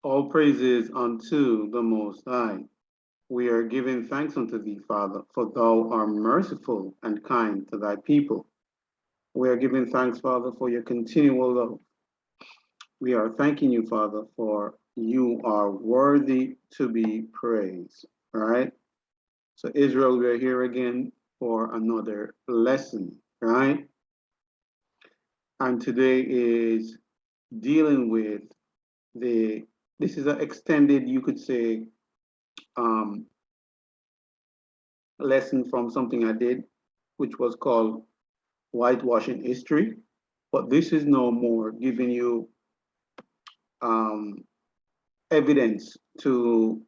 All praises unto the Most High. We are giving thanks unto thee, Father, for thou art merciful and kind to thy people. We are giving thanks, Father, for your continual love. We are thanking you, Father, for you are worthy to be praised. All right. So, Israel, we are here again for another lesson, right? And today is dealing with the, this is an extended, you could say, um, lesson from something I did, which was called whitewashing history. But this is no more giving you um, evidence to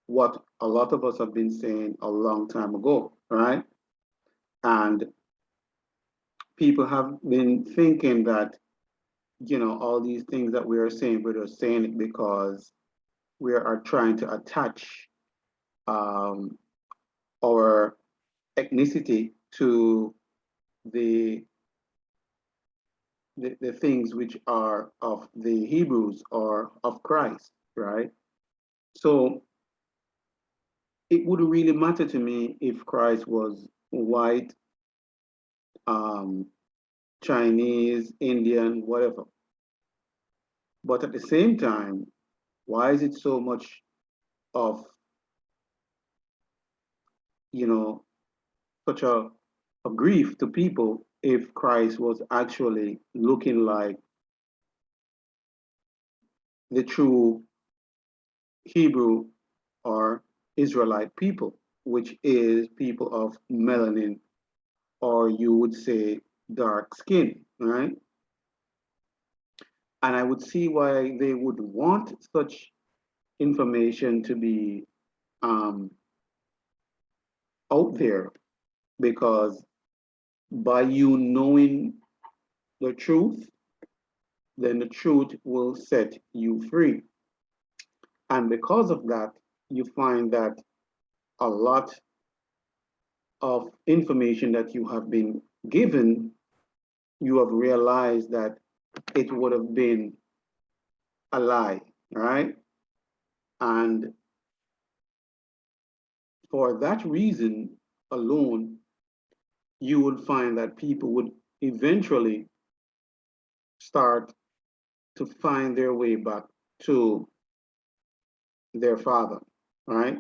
what a lot of us have been saying a long time ago, right? And people have been thinking that, all these things that we are saying, we're just saying it because we are trying to attach um, our ethnicity to the the things which are of the Hebrews or of Christ, right? So it wouldn't really matter to me if Christ was white, um, Chinese, Indian, whatever. But at the same time, why is it so much of, you know, such a grief to people if Christ was actually looking like the true Hebrew or Israelite people, which is people of melanin, or you would say dark skin, right? And I would see why they would want such information to be um, out there, because by you knowing the truth, then the truth will set you free. And because of that, you find that a lot of information that you have been given, you have realized that it would have been a lie, right? And for that reason alone, you would find that people would eventually start to find their way back to their father, right?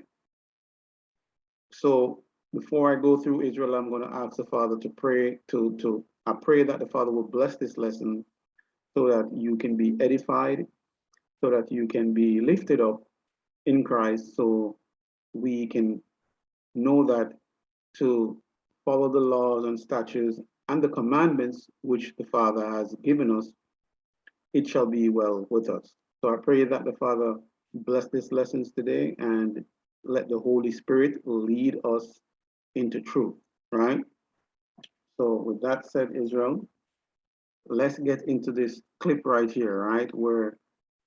So before I go through Israel, I'm going to ask the Father to pray to I pray that the Father will bless this lesson so that you can be edified, so that you can be lifted up in Christ, so we can know that to follow the laws and statutes and the commandments which the Father has given us, it shall be well with us. So I pray that the Father bless these lessons today and let the Holy Spirit lead us into truth, right? So with that said, Israel, let's get into this clip right here, right? Where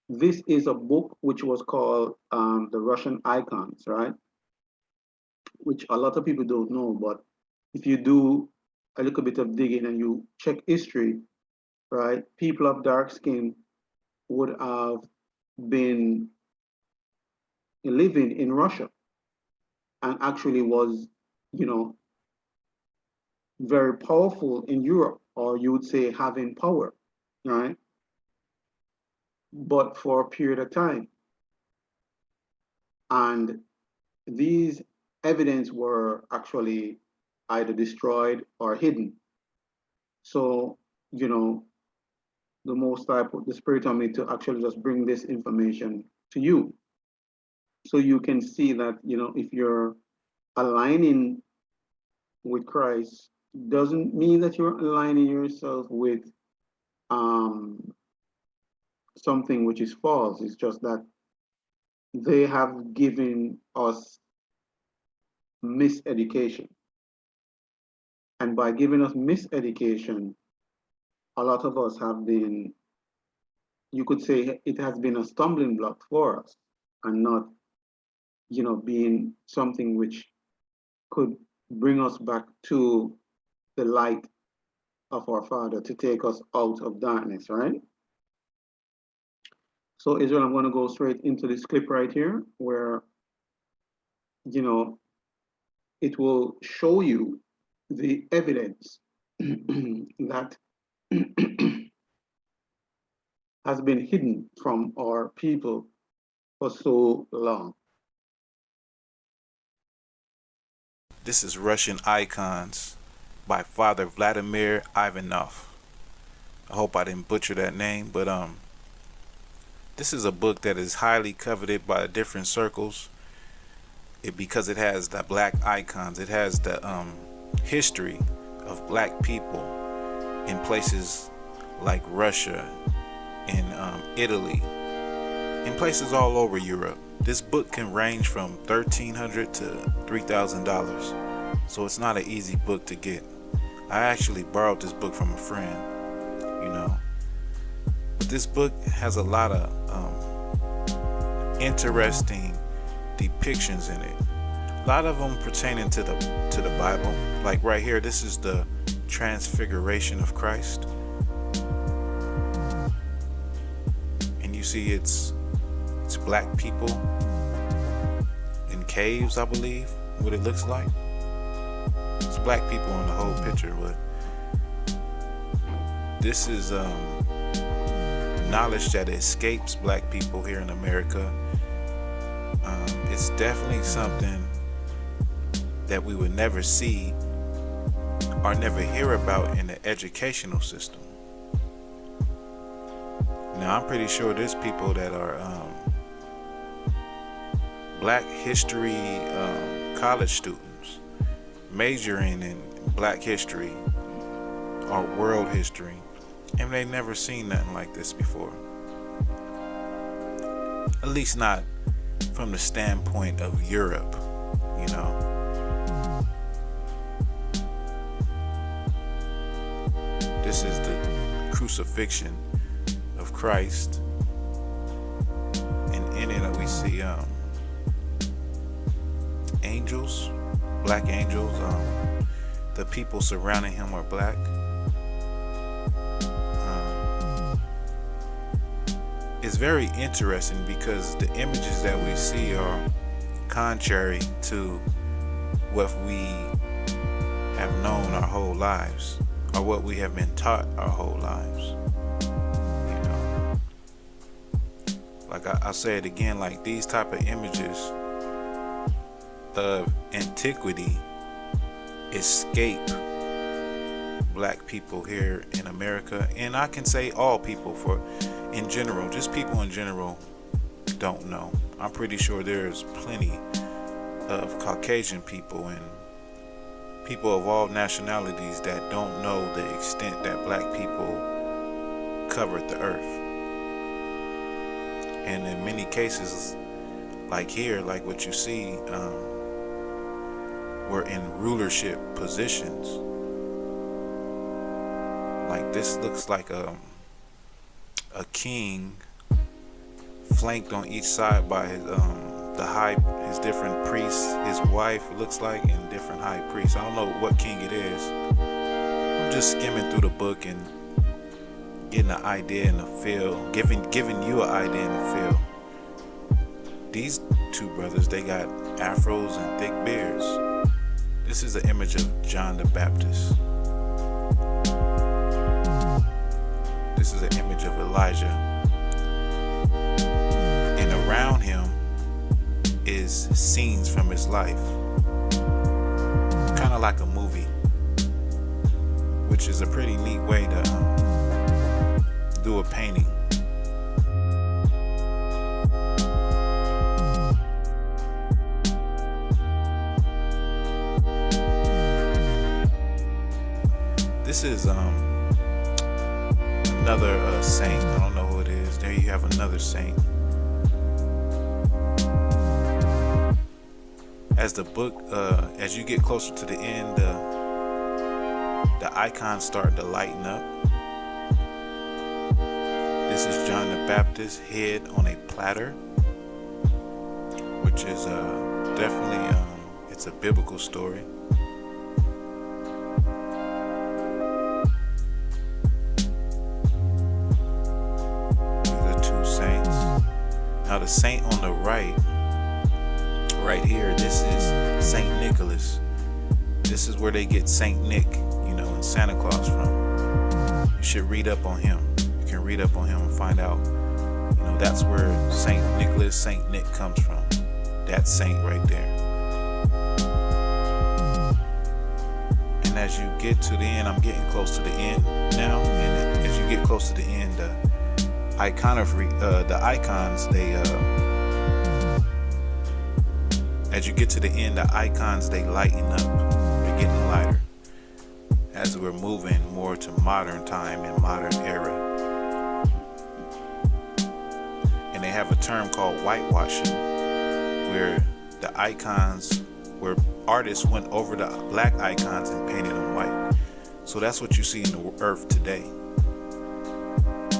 this is a book which was called The Russian Icons, right? Which a lot of people don't know, but if you do a little bit of digging and you check history, right, people of dark skin would have been living in Russia and actually was, you know, very powerful in Europe, or you would say having power, right? But for a period of time. And these evidence were actually either destroyed or hidden. So, you know, the Most High put the Spirit on me to actually just bring this information to you. So you can see that, if you're aligning with Christ, doesn't mean that you're aligning yourself with um, something which is false. It's just that they have given us miseducation. And by giving us miseducation, a lot of us have been, you could say it has been a stumbling block for us and not, being something which could bring us back to the light of our Father to take us out of darkness, right? So Israel, I'm going to go straight into this clip right here where, you know, it will show you the evidence that has been hidden from our people for so long. This is Russian Icons by Father Vladimir Ivanov. I hope I didn't butcher that name, but this is a book that is highly coveted by different circles. Because it has the black icons. It has the history of black people in places like Russia and Italy, in places all over Europe. This book can range from $1,300 to $3,000, so it's not an easy book to get. I actually borrowed this book from a friend, But this book has a lot of interesting depictions in it. A lot of them pertaining to the Bible. Like right here, this is the Transfiguration of Christ, and you see it's black people in caves, I believe, what it looks like. It's black people in the whole picture, but this is knowledge that escapes black people here in America. It's definitely something that we would never see or never hear about in the educational system. Now, I'm pretty sure there's people that are black history college students majoring in black history or world history, and they never seen nothing like this before. At least not from the standpoint of Europe, This is the crucifixion of Christ, and in it we see angels, black angels. The people surrounding him are black. It's very interesting because the images that we see are contrary to what we have known our whole lives, or what we have been taught our whole lives. Like I'll say it again, like these type of images of antiquity escape black people here in America, and I can say all people, for in general, just people in general don't know. I'm pretty sure there's plenty of Caucasian people and people of all nationalities that don't know the extent that black people covered the earth. And in many cases, like here, like what you see, we're in rulership positions. Like this looks like a king flanked on each side by his different priests, his wife, it looks like, and different high priests. I don't know what king it is. I'm just skimming through the book and getting an idea and a feel, giving you an idea and a feel. These two brothers, they got afros and thick beards. This is an image of John the Baptist. This is an image of Elijah. And around him is scenes from his life. Kind of like a movie, which is a pretty neat way to do a painting. This is another saint. I don't know who it is. There you have another saint. As the book, as you get closer to the end, the icons start to lighten up. This is John the Baptist's head on a platter, which is definitely it's a biblical story. These are two saints. Now the saint on the right here, this is Saint Nicholas. This is where they get Saint Nick, and Santa Claus from. You should read up on him. You can read up on him and find out, that's where Saint Nicholas, Saint Nick comes from. That saint right there. And as you get to the end, I'm getting close to the end now. And as you get close to the end, the icons, as you get to the end, the icons, they lighten up. They're getting lighter as we're moving more to modern time and modern era. And they have a term called whitewashing, where the icons, where artists went over the black icons and painted them white. So that's what you see in the earth today.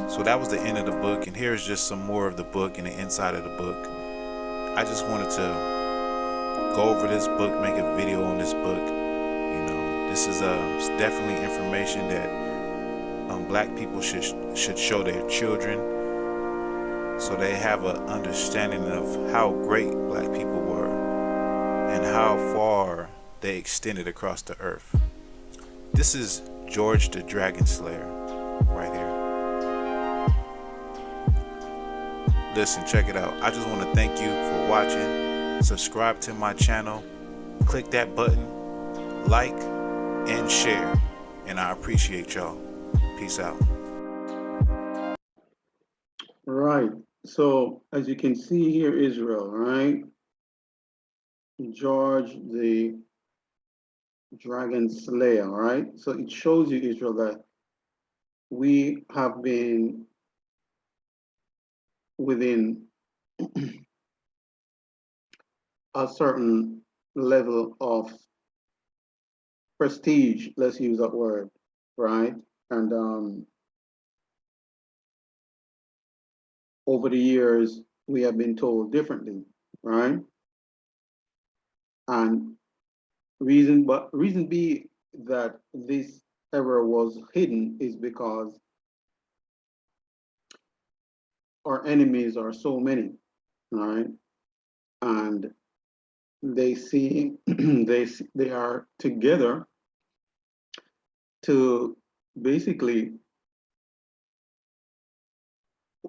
So that was the end of the book, and here's just some more of the book and the inside of the book. I just wanted to go over this book, make a video on this book. This is definitely information that black people should show their children, so they have an understanding of how great black people were and how far they extended across the earth. This is George the Dragon Slayer right here. Listen, check it out. I just want to thank you for watching. Subscribe to my channel. Click that button. Like and share. And I appreciate y'all. Peace out. Right. So as you can see here, Israel, right? George the Dragon Slayer, right? So it shows you, Israel, that we have been within a certain level of prestige, let's use that word, right? And over the years, we have been told differently, right? And reason be that this error was hidden is because our enemies are so many, right? And they see they are together to basically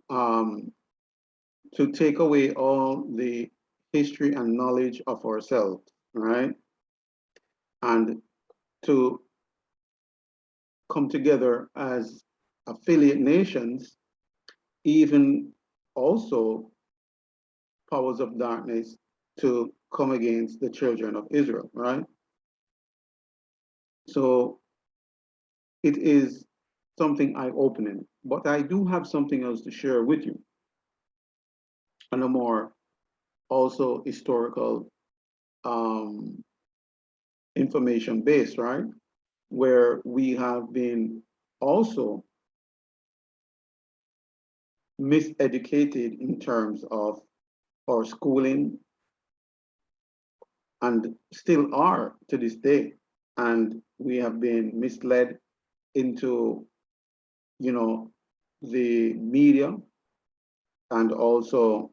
to take away all the history and knowledge of ourselves, right? And to come together as affiliate nations, even also powers of darkness to come against the children of Israel, right? So it is something eye-opening, but I do have something else to share with you, and a more also historical information based, right? Where we have been also miseducated in terms of our schooling, and still are to this day. And we have been misled into, the media, and also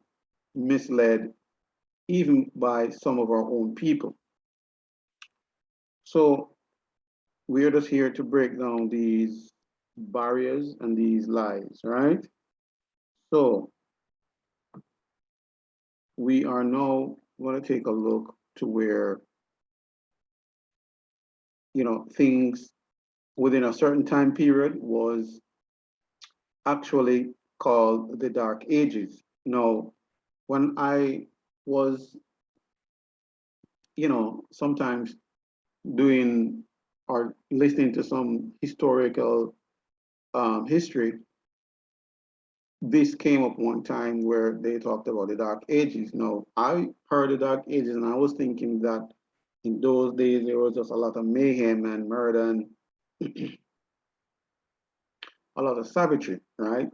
misled even by some of our own people. So we're just here to break down these barriers and these lies, right? So we are now going to take a look to where, things within a certain time period was actually called the Dark Ages. Now, when I was, sometimes doing or listening to some historical history, this came up one time where they talked about the Dark Ages. Now, I heard the Dark Ages and I was thinking that in those days there was just a lot of mayhem and murder and a lot of savagery, right?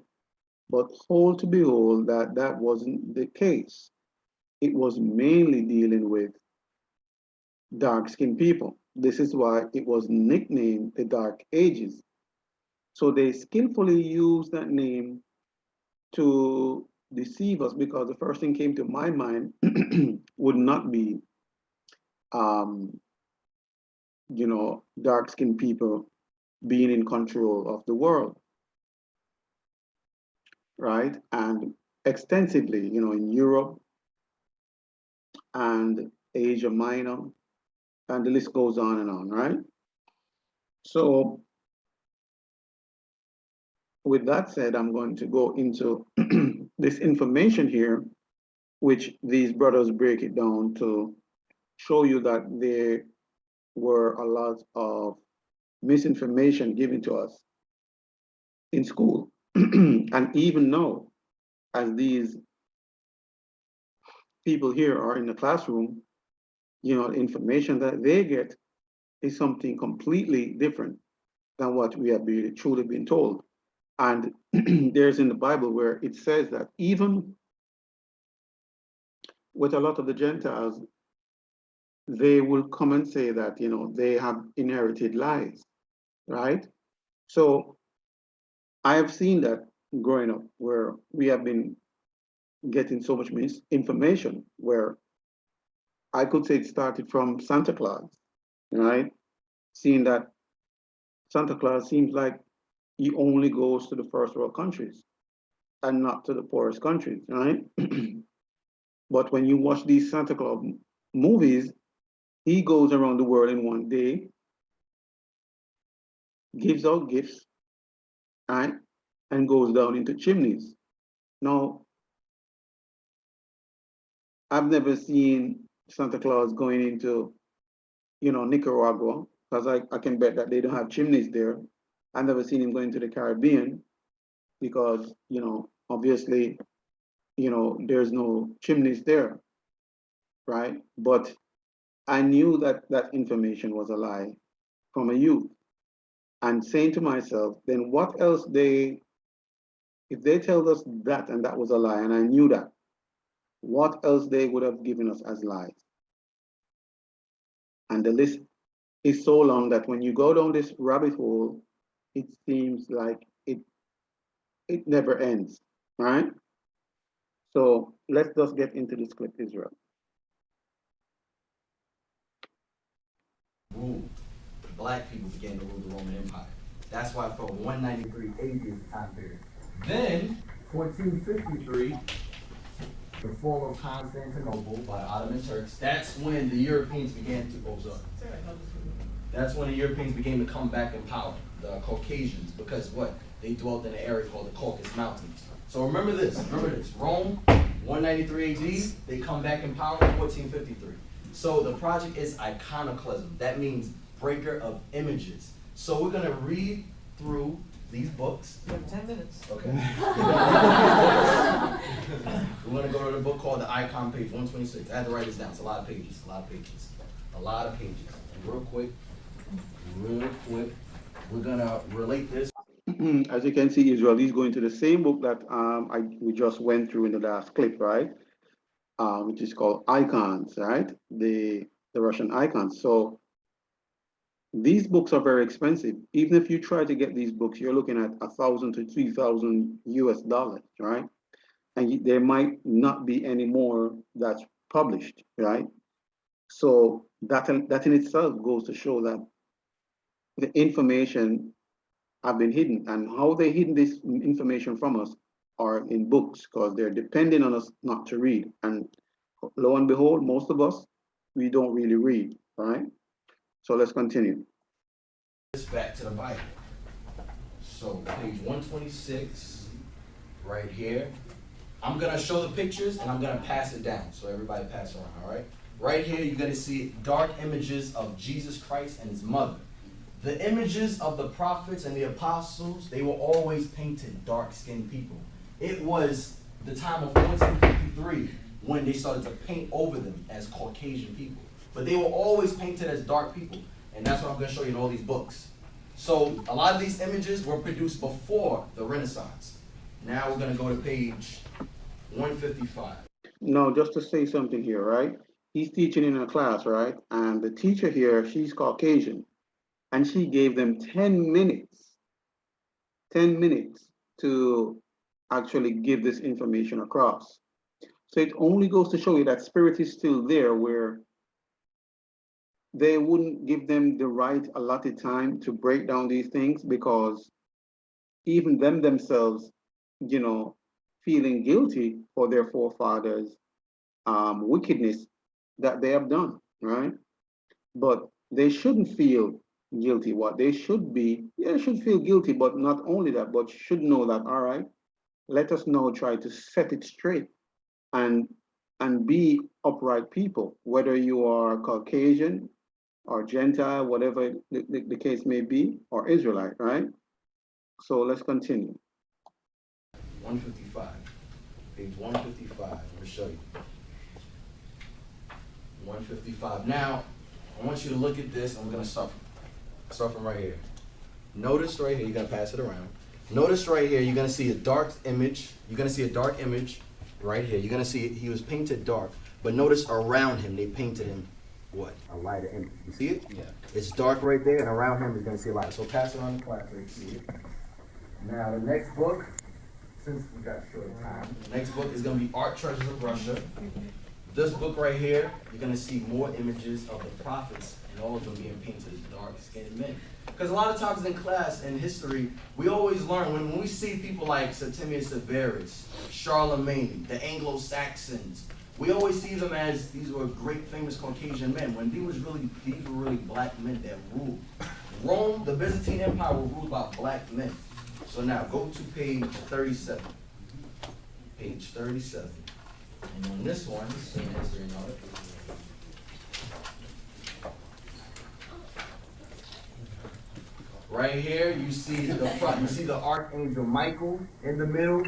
But hold to behold that that wasn't the case. It was mainly dealing with dark-skinned people. This is why it was nicknamed the Dark Ages. So they skillfully used that name to deceive us, because the first thing came to my mind would not be, um, dark-skinned people being in control of the world, right? And extensively, in Europe and Asia Minor, and the list goes on, right? So with that said, I'm going to go into this information here, which these brothers break it down to show you that there were a lot of misinformation given to us in school. And even now, as these people here are in the classroom, information that they get is something completely different than what we have truly been told. And there's in the Bible where it says that even with a lot of the Gentiles, they will come and say that, they have inherited lies, right? So I have seen that growing up, where we have been getting so much misinformation, where I could say it started from Santa Claus, right? Seeing that Santa Claus seems like he only goes to the first world countries and not to the poorest countries, right? But when you watch these Santa Claus movies, he goes around the world in one day, gives out gifts, right? And goes down into chimneys. Now, I've never seen Santa Claus going into, Nicaragua, because I can bet that they don't have chimneys there. I've never seen him going to the Caribbean because, obviously, there's no chimneys there, right? But I knew that that information was a lie from a youth, and saying to myself, then what else if they tell us that and that was a lie, and I knew that, what else they would have given us as lies? And the list is so long that when you go down this rabbit hole, it seems like it never ends, right? So let's just get into this clip, Israel. Ruled. The black people began to rule the Roman Empire. That's why from 193 AD is the time period. Then, 1453, the fall of Constantinople by the Ottoman Turks. That's when the Europeans began to, that's when the Europeans began to come back in power, the Caucasians, because what? They dwelt in an area called the Caucasus Mountains. So remember this, Rome, 193 AD, they come back in power in 1453. So the project is iconoclasm. That means breaker of images. So we're gonna read through these books. You have 10 minutes. Okay. We're gonna go to the book called The Icon, page 126. I had to write this down. It's a lot of pages, a lot of pages. And real quick, we're gonna relate this. As you can see, Israel is going to the same book that we just went through in the last clip, right? Which is called Icons, right? The Russian icons. So these books are very expensive. Even if you try to get these books, you're looking at $1,000 to $3,000 US, right? And there might not be any more that's published, right? So that in itself goes to show that the information have been hidden, and how they hidden this information from us are in books, because they're depending on us not to read. And lo and behold, most of us, we don't really read, right? So let's continue. This back to the Bible. So page 126, right here. I'm gonna show the pictures and I'm gonna pass it down. So everybody pass around, all right? Right here, you're gonna see dark images of Jesus Christ and his mother. The images of the prophets and the apostles, they were always painted dark-skinned people. It was the time of 1453 when they started to paint over them as Caucasian people. But they were always painted as dark people. And that's what I'm going to show you in all these books. So a lot of these images were produced before the Renaissance. Now we're going to go to page 155. Now, just to say something here, right? He's teaching in a class, right? And the teacher here, she's Caucasian. And she gave them 10 minutes to actually give this information across. So it only goes to show you that spirit is still there, where they wouldn't give them the right allotted time to break down these things, because even them themselves, you know, feeling guilty for their forefathers' wickedness that they have done, right? But they shouldn't feel guilty. What they should be, yeah, they should feel guilty, but not only that, but should know that, all right, let us now try to set it straight and be upright people, whether you are Caucasian or Gentile, whatever the case may be, or Israelite, right? So let's continue. 155. Page 155. I'm going to show you. 155. Now, I want you to look at this. I'm going to start from right here. Notice right here, you're going to pass it around. Notice right here, you're going to see a dark image. You're going to see a dark image right here. You're going to see he was painted dark. But notice around him, they painted him what? A lighter image. You see it? Yeah. It's dark right there, and around him, you're going to see a light. So pass it around the class so you see it. Now, the next book, since we got short time, the next book is going to be Art Treasures of Russia. This book right here, you're going to see more images of the prophets, and all of them being painted as dark-skinned men. Because a lot of times in class, in history, we always learn, when we see people like Septimius Severus, Charlemagne, the Anglo-Saxons, we always see them as these were great, famous Caucasian men, when these were really black men that ruled. Rome, the Byzantine Empire, was ruled by black men. So now, go to page 37. Page 37. And on this one, same history and all that. Right here, you see the front. You see the Archangel Michael in the middle.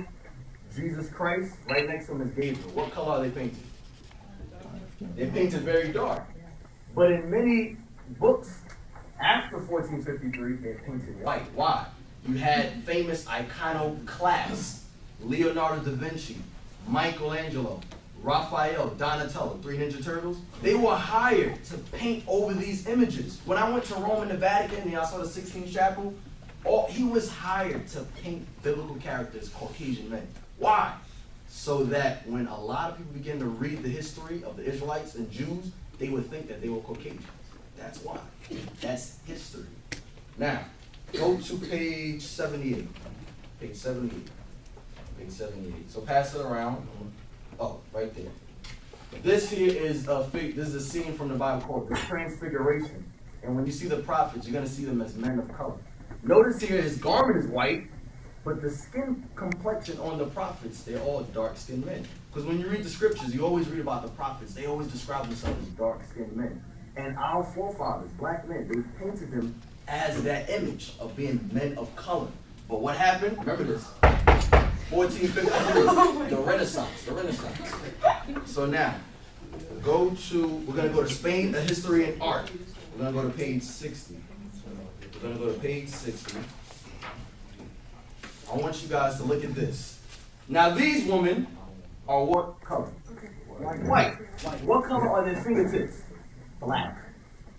Jesus Christ, right next to him is Gabriel. What color are they painted? They're painted very dark. But in many books after 1453, they're painted white. Why? You had famous iconoclasts, Leonardo da Vinci, Michelangelo, Raphael, Donatello, 3 Ninja Turtles. They were hired to paint over these images. When I went to Rome and the Vatican, and I saw the Sistine Chapel, he was hired to paint biblical characters, Caucasian men. Why? So that when a lot of people begin to read the history of the Israelites and Jews, they would think that they were Caucasians. That's why. That's history. Now, go to page 78. Page 78. Page 78. So pass it around. Oh, right there. This here is this is a scene from the Bible called the Transfiguration. And when you see the prophets, you're going to see them as men of color. Notice here his garment is white, but the skin complexion on the prophets, they're all dark-skinned men. Because when you read the scriptures, you always read about the prophets. They always describe themselves as dark-skinned men. And our forefathers, black men, they painted them as that image of being men of color. But what happened? Remember this. 1453, the Renaissance. So now, we're going to go to Spain, the history and art. We're going to go to page 60. We're going to go to page 60. I want you guys to look at this. Now, these women are what color? White. What color are their fingertips? Black.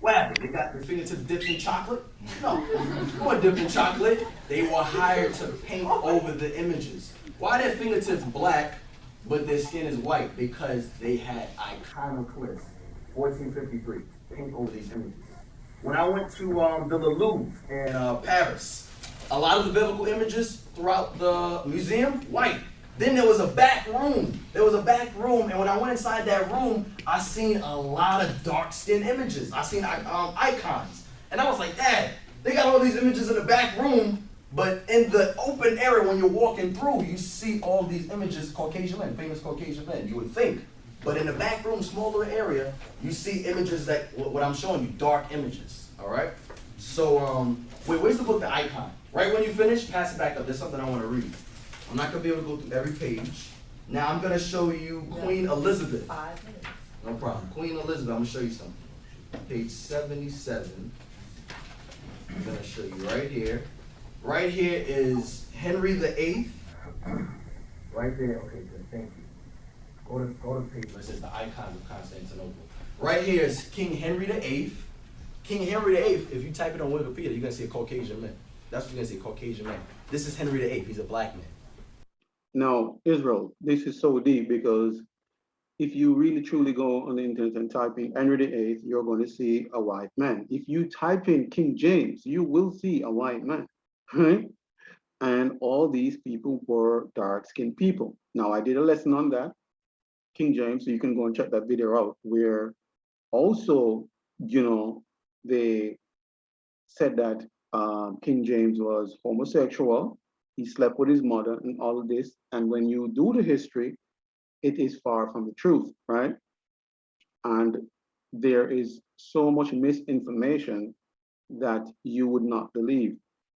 What happened? They got their fingertips dipped in chocolate? No. They weren't dipped in chocolate. They were hired to paint over the images. Why are their fingertips black, but their skin is white? Because they had iconoclasts. 1453. Paint over these images. When I went to the Louvre in Paris, a lot of the biblical images throughout the museum, white. Then there was a back room. And when I went inside that room, I seen a lot of dark-skinned images. I seen icons. And I was like, Dad, they got all these images in the back room, but in the open area when you're walking through, you see all these images, Caucasian men, famous Caucasian men, you would think. But in the back room, smaller area, you see images that, what I'm showing you, dark images, all right? So, wait, where's the book, The Icon? Right when you finish, pass it back up. There's something I want to read. I'm not going to be able to go through every page. Now I'm going to show you Queen Elizabeth. 5 minutes. No problem. Queen Elizabeth, I'm going to show you something. Page 77. I'm going to show you right here. Right here is Henry VIII. Right there. Okay, good. Thank you. Go to page where it says the icons of Constantinople. Right here is King Henry VIII. King Henry VIII, if you type it on Wikipedia, you're going to see a Caucasian man. That's what you're going to see, Caucasian man. This is Henry VIII. He's a black man. Now, Israel, this is so deep because if you really truly go on the internet and type in Henry VIII, you're going to see a white man. If you type in King James, you will see a white man, right? And all these people were dark-skinned people. Now, I did a lesson on that, King James, so you can go and check that video out, where also, they said that King James was homosexual. He slept with his mother and all of this. And when you do the history, it is far from the truth, right? And there is so much misinformation that you would not believe.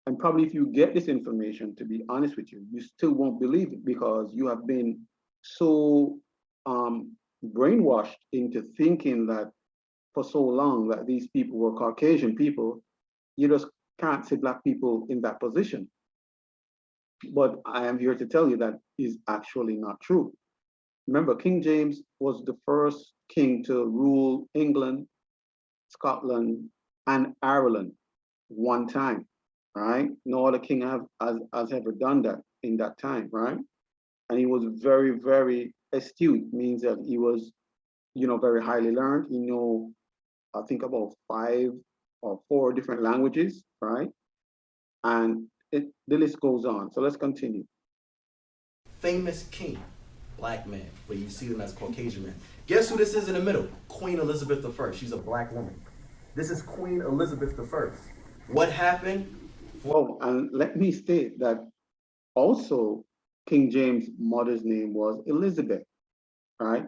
And probably if you get this information, to be honest with you, you still won't believe it because you have been so brainwashed into thinking that for so long that these people were Caucasian people, you just can't see black people in that position. But I am here to tell you that is actually not true. Remember, King James was the first king to rule England, Scotland, and Ireland one time, right? No other king has ever done that in that time, right? And he was very, very astute, means that he was, very highly learned. He knew, I think, about 5 or 4 different languages, right? And the list goes on. So let's continue. Famous king, black man, but you see them as Caucasian men. Guess who this is in the middle? Queen Elizabeth I. She's a black woman. This is Queen Elizabeth I. What happened? Oh, and let me state that also King James' mother's name was Elizabeth, right?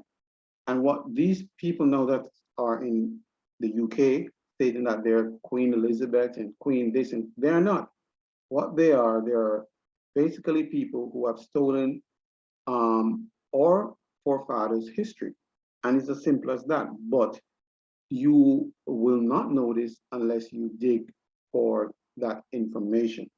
And what these people know that are in the UK, stating that they're Queen Elizabeth and Queen this, and they're not. What they're basically people who have stolen our forefathers' history. And it's as simple as that. But you will not know this unless you dig for that information.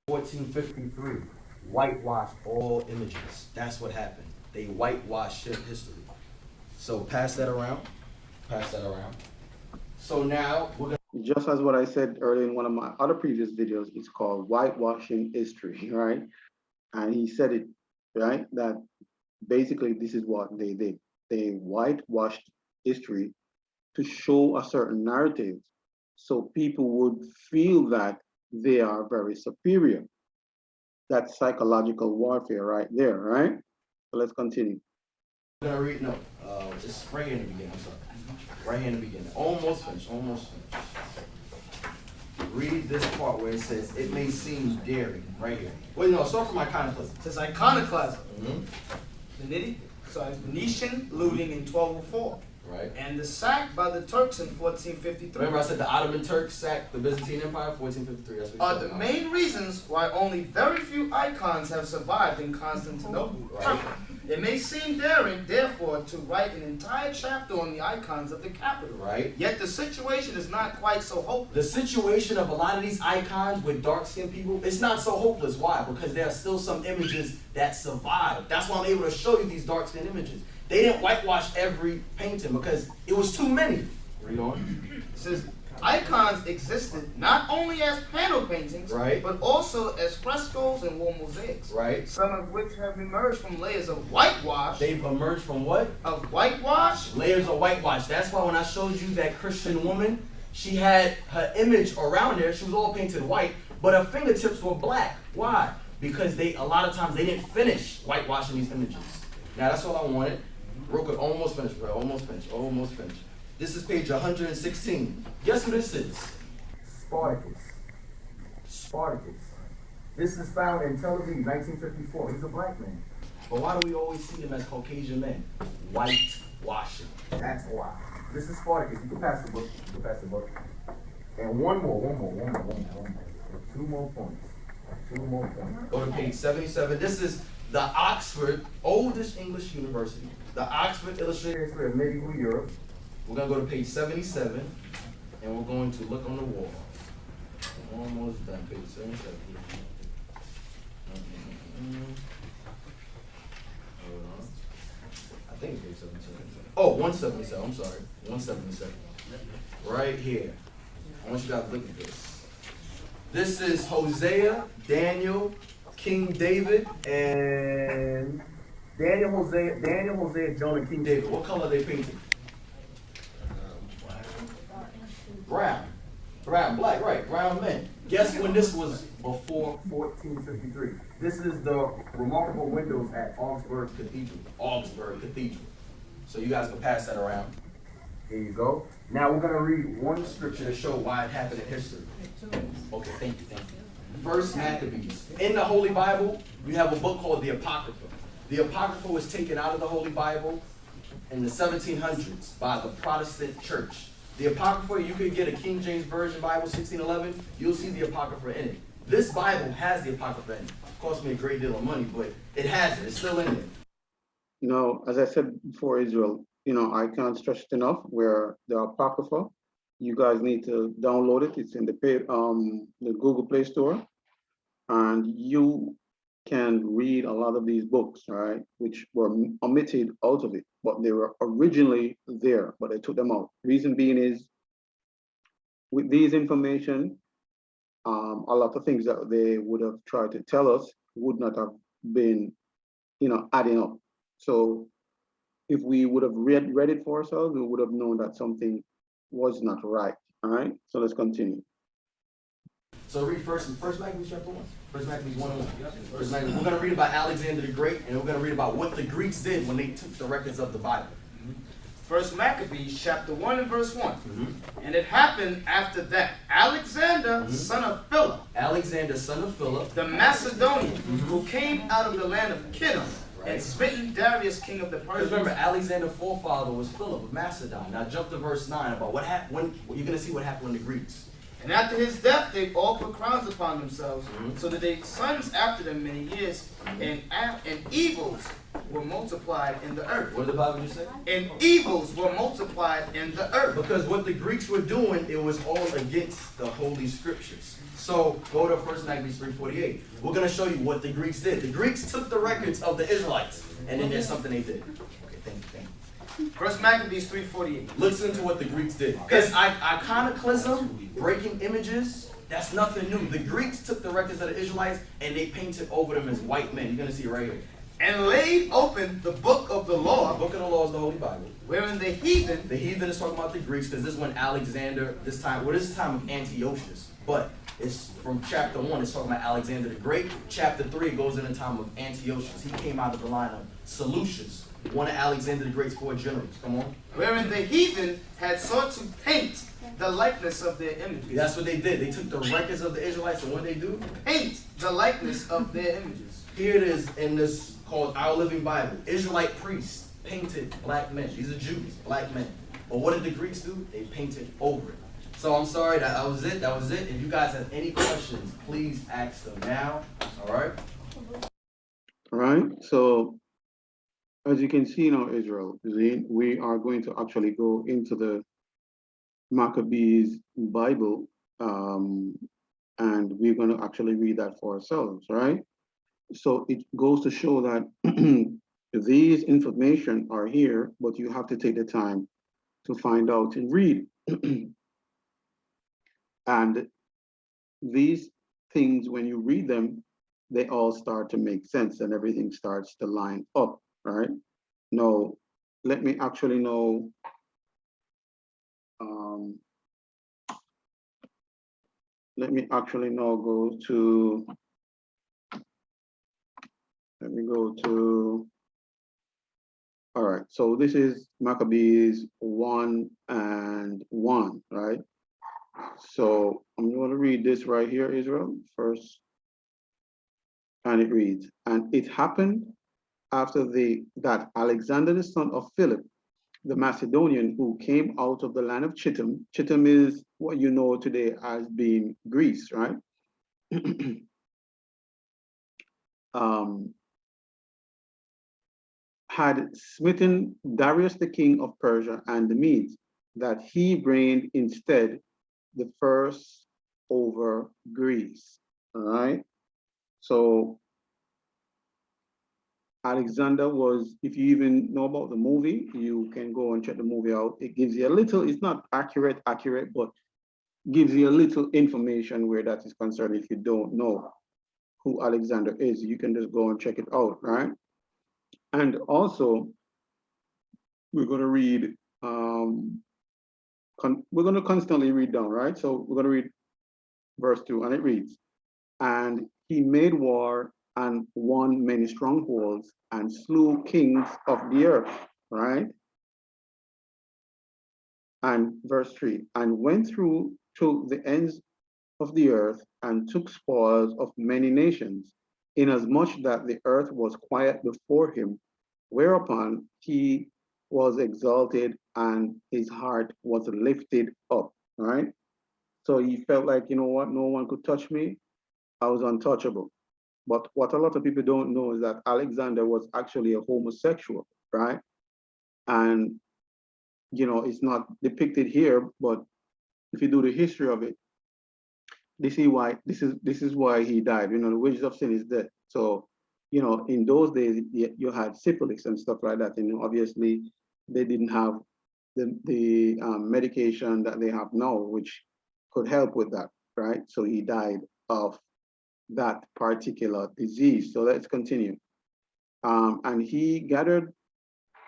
1453, whitewashed all images. That's what happened. They whitewashed history. So pass that around. Pass that around. So now we're gonna. Just as what I said earlier in one of my other previous videos, it's called whitewashing history, right? And he said it, right? That basically this is what they did. They whitewashed history to show a certain narrative so people would feel that they are very superior. That's psychological warfare right there, right? So let's continue. I'm gonna read, no, just right here in the beginning, I'm sorry. Right here in the beginning. Almost finished, almost finished. Read this part where it says, it may seem daring, right here. Wait, no, start from iconoclasm. It says iconoclasm. Mm-hmm. So it's Venetian looting in 1204. Right. And the sack by the Turks in 1453. Remember I said the Ottoman Turks sacked the Byzantine Empire, 1453. That's what Are the main reasons why only very few icons have survived in Constantinople. Right. It may seem daring, therefore, to write an entire chapter on the icons of the capital. Right. Yet the situation is not quite so hopeless. The situation of a lot of these icons with dark-skinned people, it's not so hopeless. Why? Because there are still some images that survive. That's why I'm able to show you these dark-skinned images. They didn't whitewash every painting because it was too many. Read on. It says icons existed not only as panel paintings, right, but also as frescoes and wall mosaics. Right. Some of which have emerged from layers of whitewash. They've emerged from what? Of whitewash. Layers of whitewash. That's why when I showed you that Christian woman, she had her image around there. She was all painted white, but her fingertips were black. Why? Because a lot of times they didn't finish whitewashing these images. Now that's all I wanted. Real quick, almost finished, bro. Almost finished. Almost finished. This is page 116. Guess who this is? Spartacus. Spartacus. This is found in Tel Aviv, 1954. He's a black man. But why do we always see him as Caucasian men? Whitewashing. That's why. This is Spartacus. You can pass the book. You can pass the book. And one more. 2 more points. 2 more points. Go to page 77. This is the Oxford, oldest English university. The Oxford Illustrated History of Medieval Europe. We're going to go to page 77, and we're going to look on the wall. We're almost done, page 77. Hold on. I think it's page 77. Oh, 177, I'm sorry. 177. Right here. I want you guys to look at this. This is Hosea, Daniel, King David, and Daniel, Hosea, Jonah, and King David. What color are they painted? Brown. Black, right. Brown men. Guess when this was before 1453. This is the remarkable windows at Augsburg Cathedral. So you guys can pass that around. Here you go. Now we're going to read one scripture to show why it happened in history. Okay, thank you. First Maccabees. In the Holy Bible, you have a book called the Apocrypha. The Apocrypha was taken out of the Holy Bible in the 1700s by the Protestant Church. The Apocrypha, you can get a King James Version Bible, 1611. You'll see the Apocrypha in it. This Bible has the Apocrypha in it. It cost me a great deal of money, but it has it. It's still in it. As I said before, Israel, I can't stress it enough. Where the Apocrypha, you guys need to download it. It's in the Google Play Store, and you can read a lot of these books, right, which were omitted out of it, but they were originally there, but they took them out. Reason being is, with these information, a lot of things that they would have tried to tell us would not have been, adding up. So if we would have read it for ourselves, we would have known that something was not right. All right, so let's continue. So read first Maccabees chapter 1. First Maccabees 1:1. First Maccabees. We're going to read about Alexander the Great, and we're going to read about what the Greeks did when they took the records of the Bible. First Maccabees chapter 1 and verse 1. And it happened after that Alexander, son of Philip, the Macedonian, who came out of the land of Kittim, and smitten Darius, king of the Persians. Remember, Alexander's forefather was Philip of Macedon. Now jump to verse 9 about what happened. You're going to see what happened when the Greeks. And after his death, they all put crowns upon themselves, so that they sons after them many years, and evils were multiplied in the earth. What did the Bible just say? And evils were multiplied in the earth. Because what the Greeks were doing, it was all against the Holy Scriptures. So go to 1 Maccabees 3:48. We're going to show you what the Greeks did. The Greeks took the records of the Israelites, and then there's something they did. Okay, thank you. 1 Maccabees 3:48. Listen to what the Greeks did. Because iconoclasm, breaking images, that's nothing new. The Greeks took the records of the Israelites and they painted over them as white men. You're going to see it right here. And laid open the book of the law. The book of the law is the Holy Bible. Wherein the heathen. The heathen is talking about the Greeks, because this is when Alexander, this is the time of Antiochus. But it's from chapter 1, it's talking about Alexander the Great. Chapter 3, it goes in the time of Antiochus. He came out of the line of Seleucus, one of Alexander the Great's 4 generals. Come on. Wherein the heathen had sought to paint the likeness of their images. That's what they did. They took the records of the Israelites, and what did they do? Paint the likeness of their images. Here it is in this called Our Living Bible. Israelite priests painted black men. These are Jews, black men. But what did the Greeks do? They painted over it. So I'm sorry, that was it. If you guys have any questions, please ask them now. All right? All right, so as you can see now, Israel, we are going to actually go into the Maccabees Bible, and we're going to actually read that for ourselves, right? So it goes to show that these information are here, but you have to take the time to find out and read. And these things, when you read them, they all start to make sense and everything starts to line up, right? Now, let me actually know. Let me go to. All right, so this is Maccabees 1 and 1, right? So I'm going to read this right here, Israel, first. And it reads, and it happened after that Alexander, the son of Philip, the Macedonian, who came out of the land of Chittim. Chittim is what you know today as being Greece, right? Had smitten Darius, the king of Persia and the Medes, that he reigned instead the first over Greece. All right. So Alexander was, if you even know about the movie, you can go and check the movie out. It gives you a little, it's not accurate, but gives you a little information where that is concerned if you don't know. who Alexander is. You can just go and check it out, right? And also, we're going to read, we're going to constantly read down, right? So we're going to read verse 2, and it reads, and he made war and won many strongholds and slew kings of the earth, right? And verse 3, and went through to the ends of the earth and took spoils of many nations, inasmuch that the earth was quiet before him, whereupon he was exalted and his heart was lifted up, right? So he felt like, you know what, no one could touch me. I was untouchable. But what a lot of people don't know is that Alexander was actually a homosexual, right? And, you know, it's not depicted here, but if you do the history of it, this is why he died. You know, the wages of sin is death. So, you know, in those days you had syphilis and stuff like that. And you know, obviously they didn't have the medication that they have now, which could help with that, right? So he died of that particular disease. So let's continue. And he gathered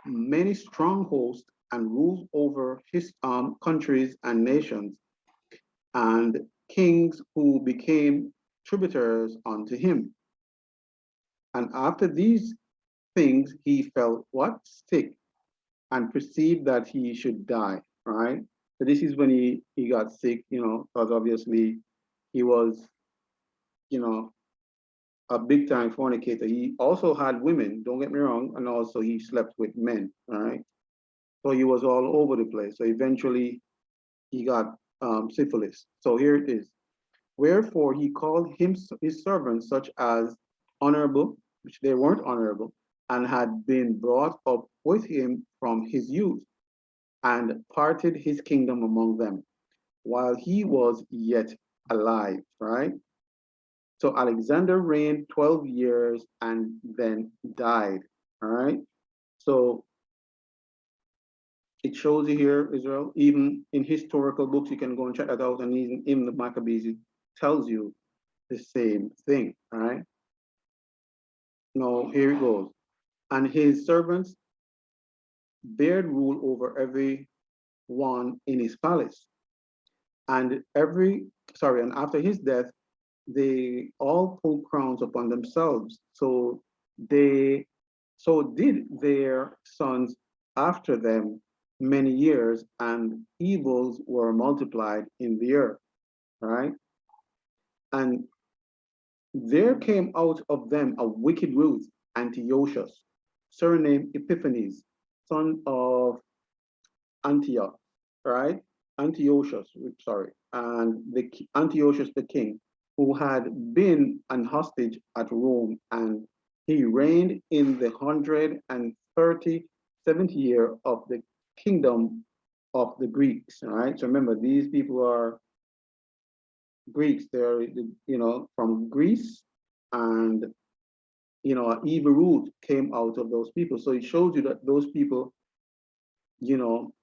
many strongholds and ruled over his countries and nations, and kings who became tributaries unto him. And after these things, he felt what? Sick, and perceived that he should die, right? So this is when he got sick, you know, because obviously he was, you know, a big time fornicator. He also had women, don't get me wrong, and also he slept with men, all right? So he was all over the place. So eventually he got syphilis. So here it is. Wherefore he called his servants, such as honorable, which they weren't honorable, and had been brought up with him from his youth, and parted his kingdom among them, while he was yet alive, right? So Alexander reigned 12 years and then died, all right? So it shows you here, Israel, even in historical books, you can go and check that out, and even the Maccabees, it tells you the same thing, all right? Now, here it goes. And his servants bared rule over every one in his palace. And and after his death, they all put crowns upon themselves. They, so did their sons after them many years, and evils were multiplied in the earth, right? And there came out of them a wicked root, Antiochus, surnamed Epiphanes, son of Antioch, right? Antiochus, sorry, and Antiochus the king, who had been an hostage at Rome, and he reigned in the 137th year of the kingdom of the Greeks. All right. So remember, these people are Greeks. They're, you know, from Greece, and you know, an evil root came out of those people. So it shows you that those people, you know,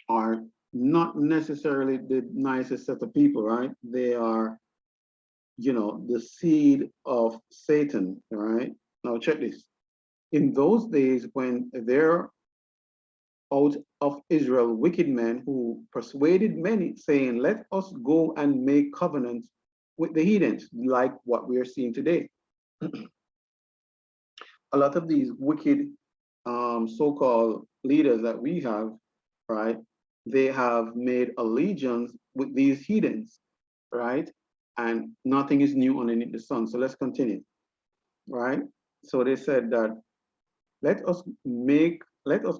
are not necessarily the nicest set of people, right? They are, you know, the seed of Satan, right? Now check this. In those days when there out of Israel wicked men who persuaded many, saying, let us go and make covenants with the heathens, like what we are seeing today. A lot of these wicked so-called leaders that we have, right? They have made allegiance with these heathens, right? And nothing is new underneath the sun. So let's continue, right? So they said that let us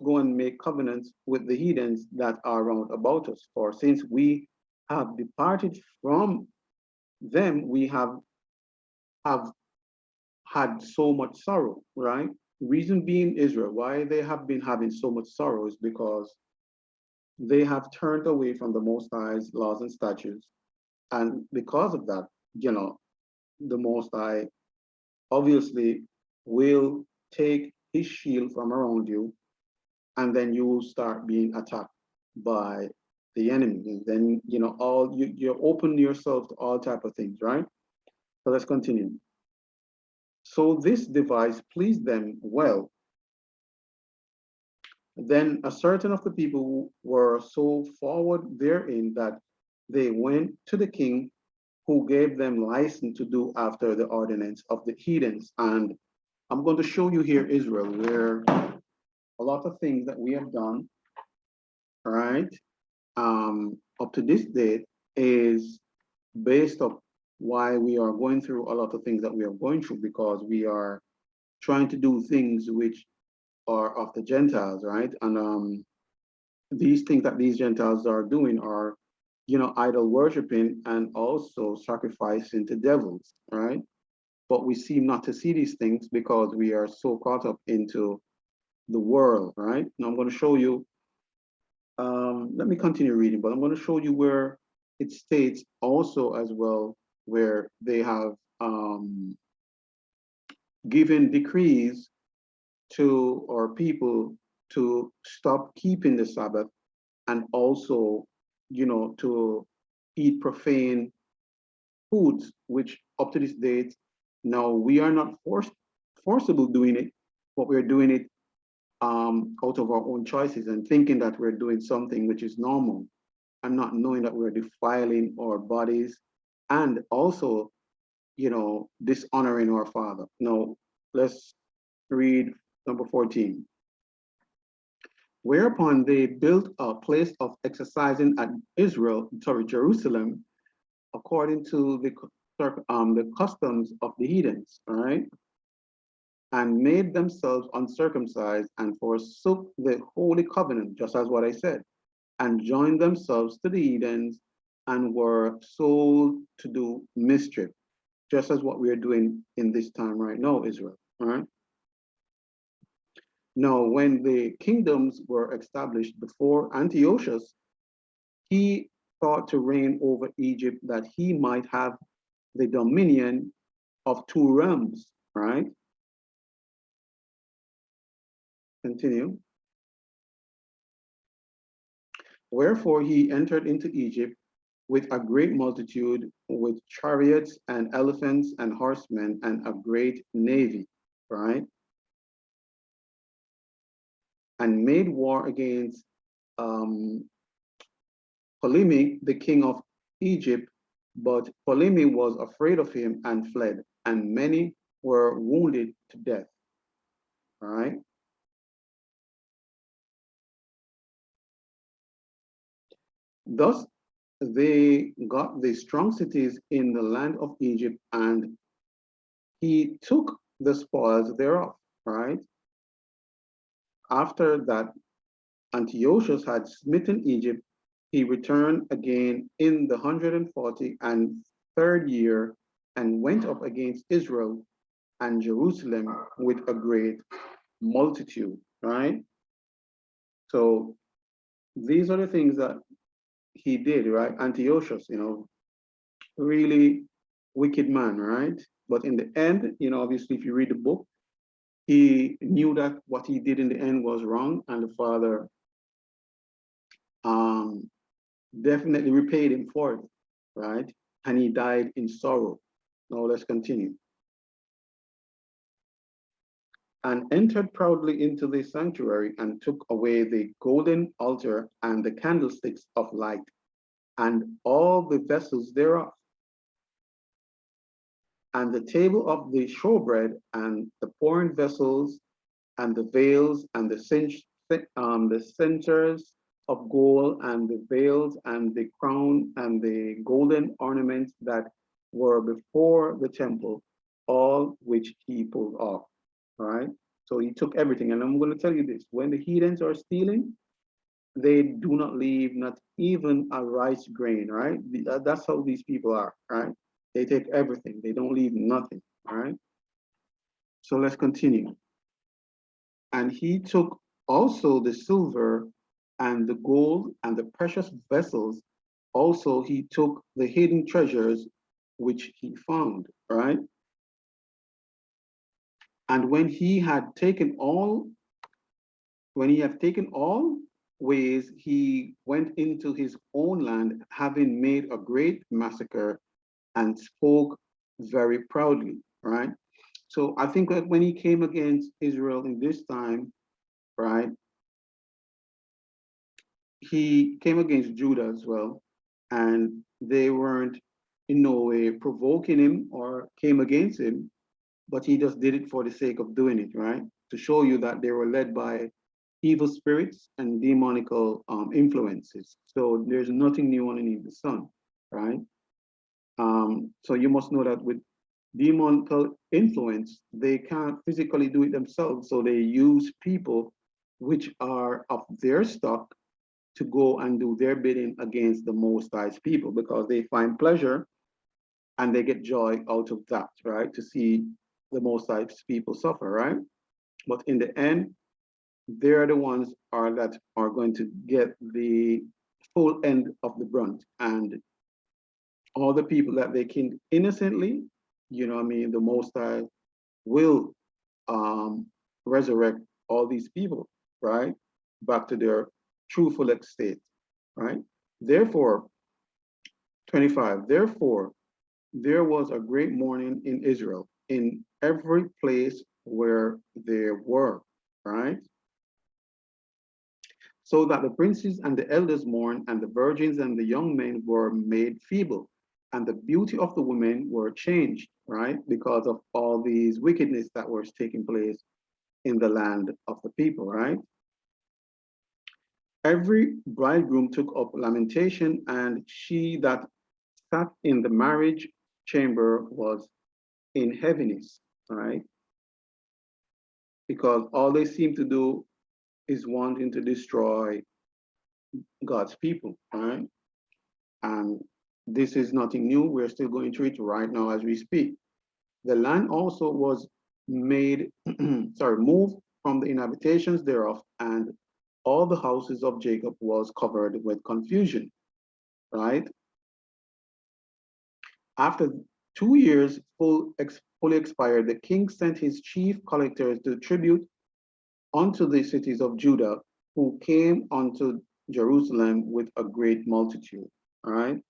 go and make covenants with the heathens that are round about us. For since we have departed from them, we have had so much sorrow, right? Reason being Israel, why they have been having so much sorrow is because they have turned away from the Most High's laws and statutes. And because of that, you know, the Most High obviously will take his shield from around you, and then you will start being attacked by the enemy. And then, you know, you open yourself to all type of things, right? So let's continue. So this device pleased them well. Then a certain of the people were so forward therein that they went to the king, who gave them license to do after the ordinance of the heathens. And I'm going to show you here Israel, where a lot of things that we have done, all right, up to this date is based on why we are going through a lot of things that we are going through, because we are trying to do things which are of the Gentiles, right? And these things that these Gentiles are doing are, idol worshiping and also sacrificing to devils, right? But we seem not to see these things because we are so caught up into the world, right? Now I'm going to show you, let me continue reading, but I'm going to show you where it states also as well, where they have given decrees to our people to stop keeping the Sabbath, and also, to eat profane foods, which up to this date, now we are not forcible doing it, but we're doing it out of our own choices and thinking that we're doing something which is normal, and not knowing that we're defiling our bodies and also, dishonoring our Father. Now, let's read number 14. Whereupon they built a place of exercising at Jerusalem, according to the customs of the heathens, all right? And made themselves uncircumcised and forsook the holy covenant, just as what I said, and joined themselves to the heathens and were sold to do mischief, just as what we are doing in this time right now, Israel, all right? Now, when the kingdoms were established before Antiochus, he thought to reign over Egypt, that he might have the dominion of two realms, right? Continue. Wherefore he entered into Egypt with a great multitude, with chariots and elephants and horsemen and a great navy, right? And made war against Ptolemy, the king of Egypt, but Ptolemy was afraid of him and fled, and many were wounded to death. All right. Thus they got the strong cities in the land of Egypt, and he took the spoils thereof. Right. After that, Antiochus had smitten Egypt, he returned again in the 143rd year, and went up against Israel and Jerusalem with a great multitude, right? So these are the things that he did, right? Antiochus, really wicked man, right? But in the end, obviously, if you read the book, he knew that what he did in the end was wrong, and the Father definitely repaid him for it, right? And he died in sorrow. Now let's continue. And entered proudly into the sanctuary, and took away the golden altar and the candlesticks of light, and all the vessels thereof, and the table of the showbread, and the pouring vessels, and the veils, and the censers of gold, and the veils, and the crown, and the golden ornaments that were before the temple, all which he pulled off. All right. So he took everything. And I'm going to tell you this: when the heathens are stealing, they do not leave not even a rice grain, right? That's how these people are, right? They take everything. They don't leave nothing, all right? So let's continue. And he took also the silver and the gold and the precious vessels. Also, he took the hidden treasures which he found, right? And when he had taken all ways, he went into his own land, having made a great massacre, and spoke very proudly, right? So I think that when he came against Israel in this time, right, he came against Judah as well, and they weren't in no way provoking him or came against him, but he just did it for the sake of doing it, right? To show you that they were led by evil spirits and demonical influences. So there's nothing new underneath the sun, right? So you must know that with demonical influence, they can't physically do it themselves. So they use people which are of their stock to go and do their bidding against the Most High's people because they find pleasure and they get joy out of that, right? To see the Most High's people suffer, right? But in the end, they're the ones that are going to get the full end of the brunt. And all the people that they killed innocently, you know what I mean, the Most High will resurrect all these people, right? Back to their truthful state, right? Therefore, 25, therefore, there was a great mourning in Israel in every place where there were, right? So that the princes and the elders mourned, and the virgins and the young men were made feeble, and the beauty of the women were changed, right? Because of all these wickedness that was taking place in the land of the people, right? Every bridegroom took up lamentation, and she that sat in the marriage chamber was in heaviness, right? Because all they seem to do is wanting to destroy God's people, right? And this is nothing new. We're still going through it right now as we speak. The land also was made, moved from the inhabitations thereof, and all the houses of Jacob was covered with confusion, right? After 2 years fully expired, the king sent his chief collectors to tribute unto the cities of Judah, who came unto Jerusalem with a great multitude, all right?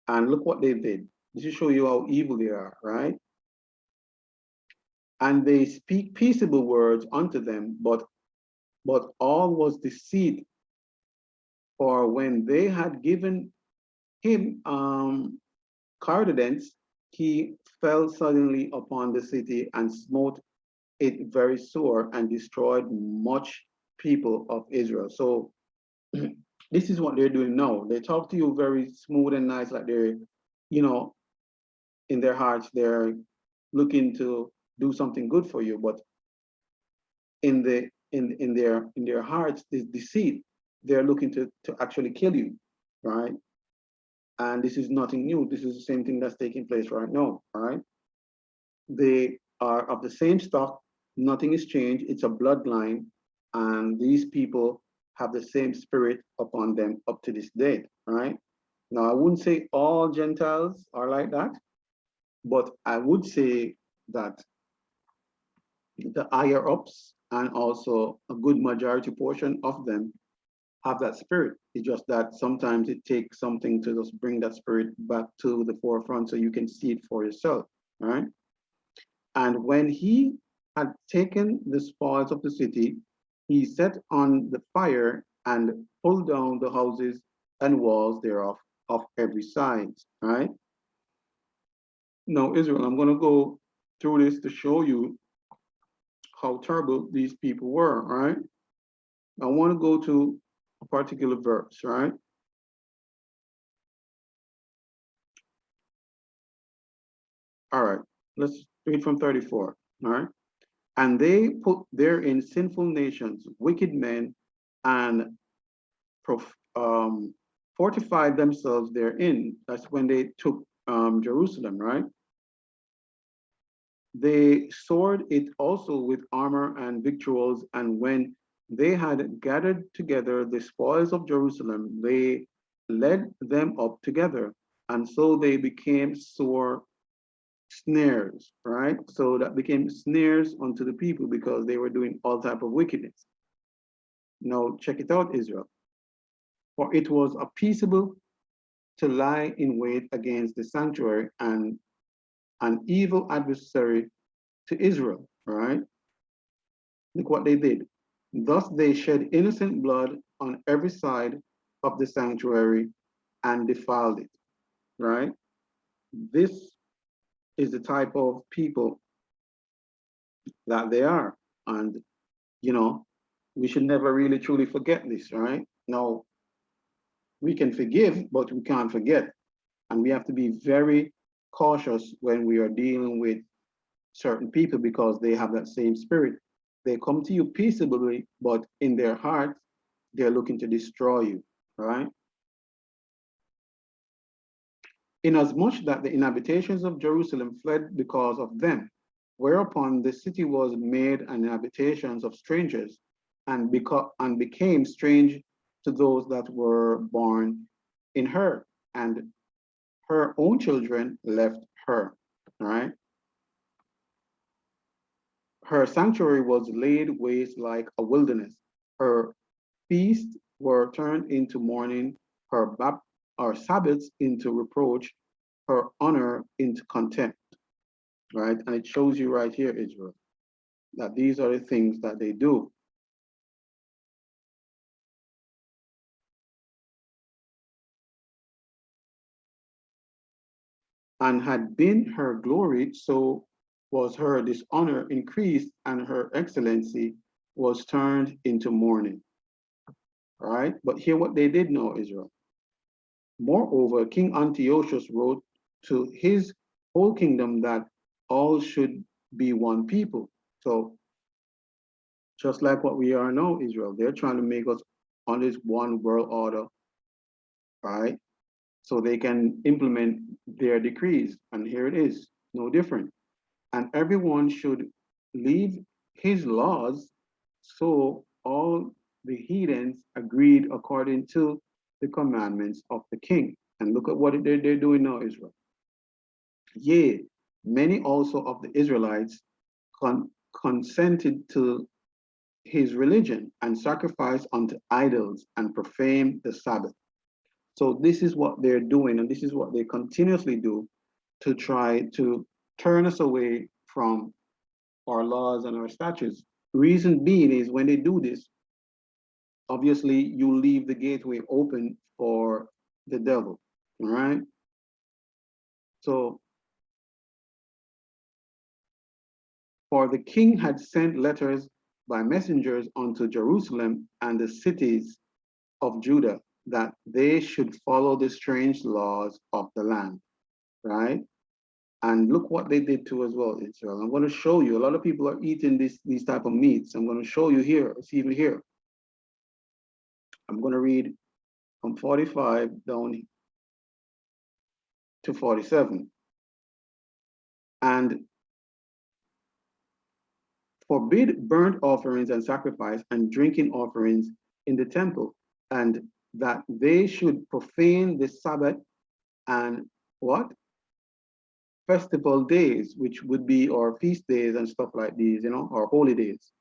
And look what they did. This will show you how evil they are, right? And they speak peaceable words unto them, but all was deceit. For when they had given him cardidence, he fell suddenly upon the city and smote it very sore and destroyed much people of Israel. So this is what they're doing now. They talk to you very smooth and nice, like they're, you know, in their hearts, they're looking to do something good for you, but in their hearts, this deceit, they're looking to actually kill you, right? And this is nothing new. This is the same thing that's taking place right now, all right? They are of the same stock, nothing is changed, it's a bloodline, and these people have the same spirit upon them up to this day, right? Now, I wouldn't say all Gentiles are like that, but I would say that the higher ups and also a good majority portion of them have that spirit. It's just that sometimes it takes something to just bring that spirit back to the forefront so you can see it for yourself, right? And when he had taken the spoils of the city, he set on the fire and pulled down the houses and walls thereof of every side, right? Now, Israel, I'm going to go through this to show you how terrible these people were, right? I want to go to a particular verse, right? All right, let's read from 34, all right? And they put therein sinful nations, wicked men, and fortified themselves therein. That's when they took Jerusalem, right? They stored it also with armor and victuals, and when they had gathered together the spoils of Jerusalem, they led them up together, and so they became sore snares, right? So that became snares unto the people because they were doing all type of wickedness. Now check it out, Israel. For it was a peaceable to lie in wait against the sanctuary and an evil adversary to Israel, right? Look what they did. Thus they shed innocent blood on every side of the sanctuary and defiled it, right? This is the type of people that they are. And, you know, we should never really truly forget this, right? Now, we can forgive, but we can't forget. And we have to be very cautious when we are dealing with certain people because they have that same spirit. They come to you peaceably, but in their hearts, they're looking to destroy you, right? Inasmuch that the inhabitations of Jerusalem fled because of them, whereupon the city was made an habitations of strangers, and became strange to those that were born in her, and her own children left her, right? Her sanctuary was laid waste like a wilderness. Her feasts were turned into mourning, her Sabbaths into reproach, her honor into contempt, right? And it shows you right here, Israel, that these are the things that they do. And had been her glory, so was her dishonor increased, and her excellency was turned into mourning, right? But hear what they did know, Israel. Moreover, King Antiochus wrote to his whole kingdom that all should be one people. So just like what we are now, Israel, they're trying to make us on this one world order, right? So they can implement their decrees. And here it is, no different. And everyone should leave his laws. So all the heathens agreed according to the commandments of the king. And look at what they're doing now, Israel. Yea, many also of the Israelites consented to his religion and sacrificed unto idols and profaned the Sabbath. So this is what they're doing, and this is what they continuously do to try to turn us away from our laws and our statutes. Reason being is when they do this, obviously you leave the gateway open for the devil, all right? So, for the king had sent letters by messengers unto Jerusalem and the cities of Judah that they should follow the strange laws of the land, right? And look what they did too as well, Israel. I'm going to show you. A lot of people are eating these type of meats. I'm going to show you here. It's even here. I'm going to read from 45 down to 47. And forbid burnt offerings and sacrifice and drinking offerings in the temple, and that they should profane the Sabbath and what? Festival days, which would be our feast days and stuff like these, you know, our holy days,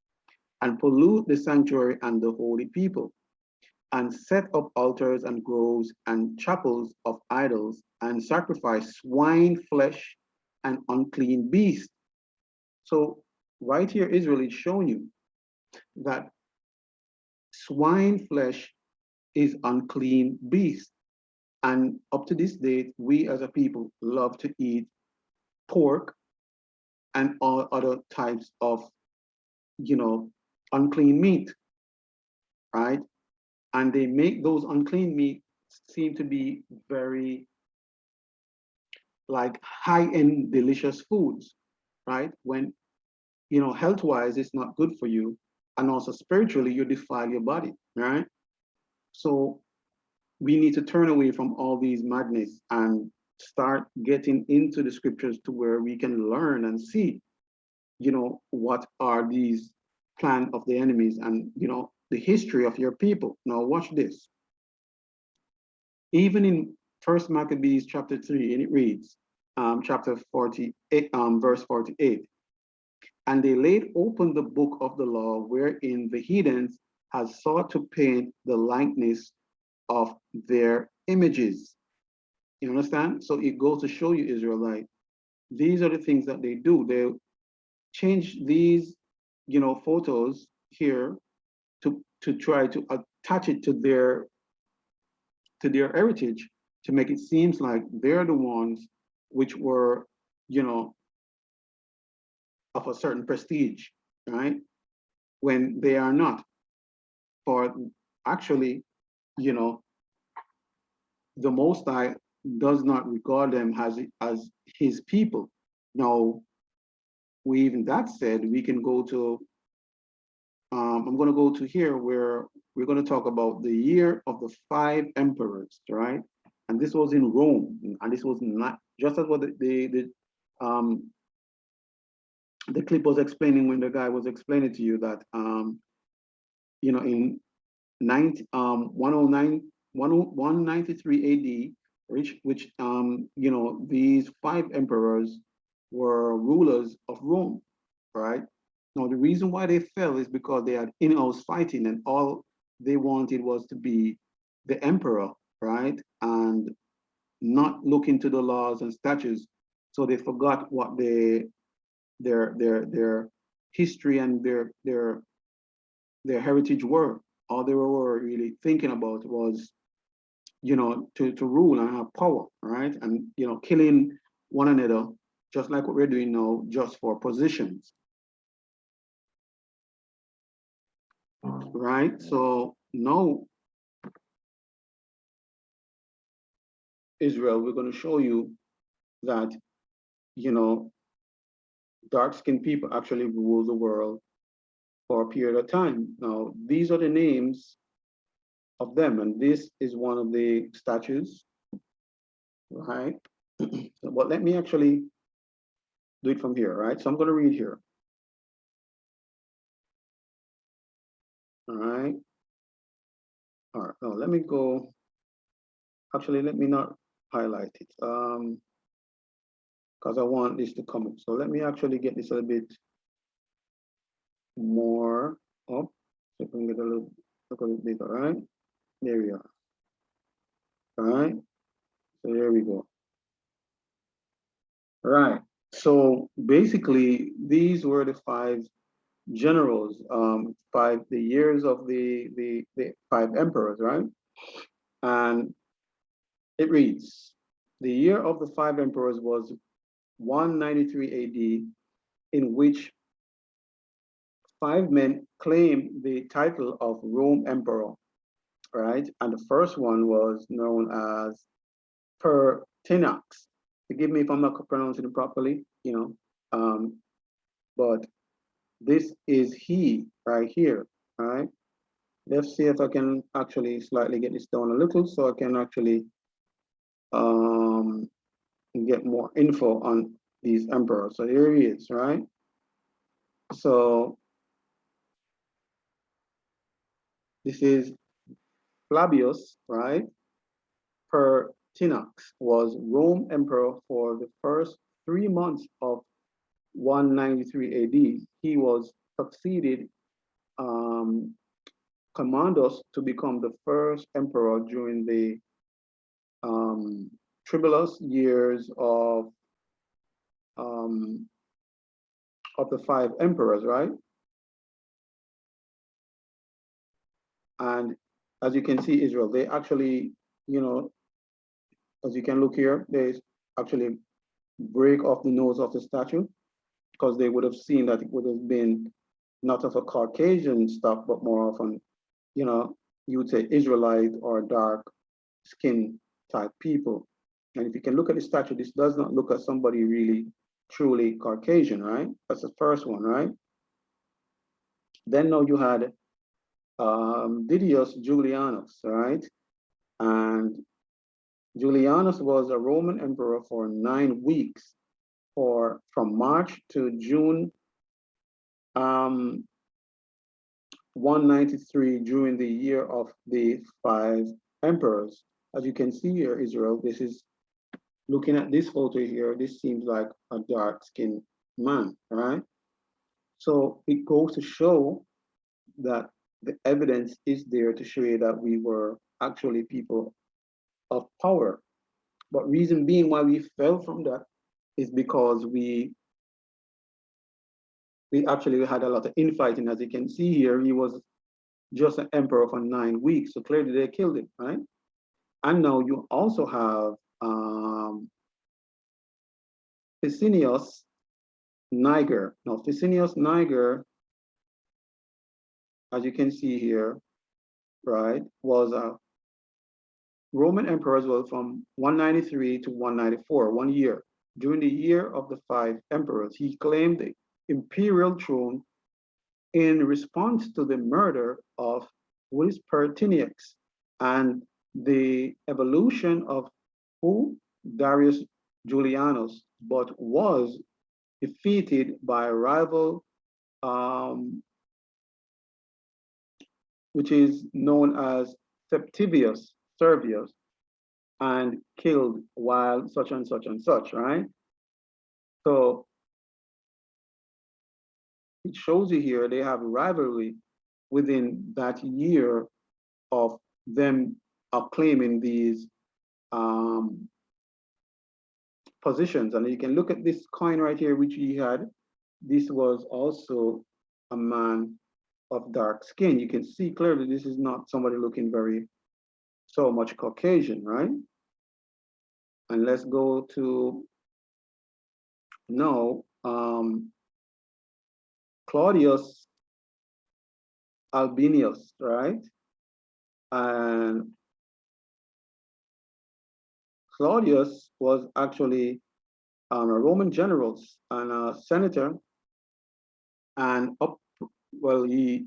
and pollute the sanctuary and the holy people, and set up altars and groves and chapels of idols, and sacrifice swine flesh and unclean beasts. So right here, Israel is showing you that swine flesh is unclean beast. And up to this date, we as a people love to eat pork and all other types of, you know, unclean meat, right? And they make those unclean meat seem to be very like high-end delicious foods, right? When, you know, health-wise, it's not good for you. And also spiritually, you defile your body, right? So we need to turn away from all these madness and start getting into the scriptures to where we can learn and see, you know, what are these plan of the enemies and, you know, the history of your people. Now watch this. Even in First Maccabees chapter 3, and it reads, chapter 48, verse 48. And they laid open the book of the law, wherein the heathens had sought to paint the likeness of their images. You understand? So it goes to show you, Israelite, these are the things that they do. They change these, photos here to try to attach it to their heritage, to make it seems like they're the ones which were, of a certain prestige, right? When they are not. For actually, you know, the Most High does not regard them as his people. Now, we even that said, we can go to, I'm going to go to here where we're going to talk about the year of the 5 emperors, right? And this was in Rome, and this was not just as what the clip was explaining when the guy was explaining to you that, in 193 AD, which these 5 emperors were rulers of Rome, right? Now, the reason why they fell is because they had in-house fighting, and all they wanted was to be the emperor, right? And not look into the laws and statutes. So they forgot what their history and their heritage were. All they were really thinking about was, to rule and have power, right? And killing one another, just like what we're doing now, just for positions. Right? So now, Israel, we're going to show you that, dark-skinned people actually rule the world for a period of time. Now, these are the names of them, and this is one of the statues, right? But let me actually do it from here, right? So I'm going to read here. All right. All right. Now let me go. Actually, let me not highlight it because I want this to come up. So let me actually get this a little bit more up so you can get a little bit. All right. There we are. All right. So there we go. All right. So basically, these were the 5 generals, the years of the 5 emperors, right? And it reads, the year of the 5 emperors was 193 AD, in which 5 men claimed the title of Rome emperor, right? And the first one was known as Pertinax. Forgive me if I'm not pronouncing it properly, but this is he right here, right? Let's see if I can actually slightly get this down a little so I can actually get more info on these emperors. So here he is, right? So this is Flavius, right? Pertinax was Rome emperor for the first 3 months of 193 AD. He was succeeded Commandus to become the first emperor during the tribulous years of the 5 emperors, right? And as you can see, Israel, they actually, as you can look here, they actually break off the nose of the statue because they would have seen that it would have been not of a Caucasian stock, but more of an, you would say Israelite or dark skin type people. And if you can look at the statue, this does not look at somebody really truly Caucasian, right? That's the first one, right? Then now you had Didius Julianus, right? And Julianus was a Roman emperor for 9 weeks, from March to June 193 during the year of the 5 emperors. As you can see here, Israel, this is looking at this photo here, this seems like a dark-skinned man, right? So it goes to show that the evidence is there to show you that we were actually people of power. But reason being why we fell from that is because we actually had a lot of infighting. As you can see here, he was just an emperor for 9 weeks. So clearly they killed him, right? And now you also have Ficinius Niger. Now Ficinius Niger, as you can see here, right, was a Roman emperor as well from 193 to 194, 1 year. During the year of the 5 emperors, he claimed the imperial throne in response to the murder of Pertinax and the evolution of who? Darius Julianus, but was defeated by a rival, which is known as Septivius Servius, and killed while such and such and such, right? So it shows you here they have rivalry within that year of them claiming these positions. And you can look at this coin right here, which he had. This was also a man of dark skin. You can see clearly this is not somebody looking very so much Caucasian, right? And let's go to now Claudius Albinius, right? And Claudius was actually a Roman general and a senator, and he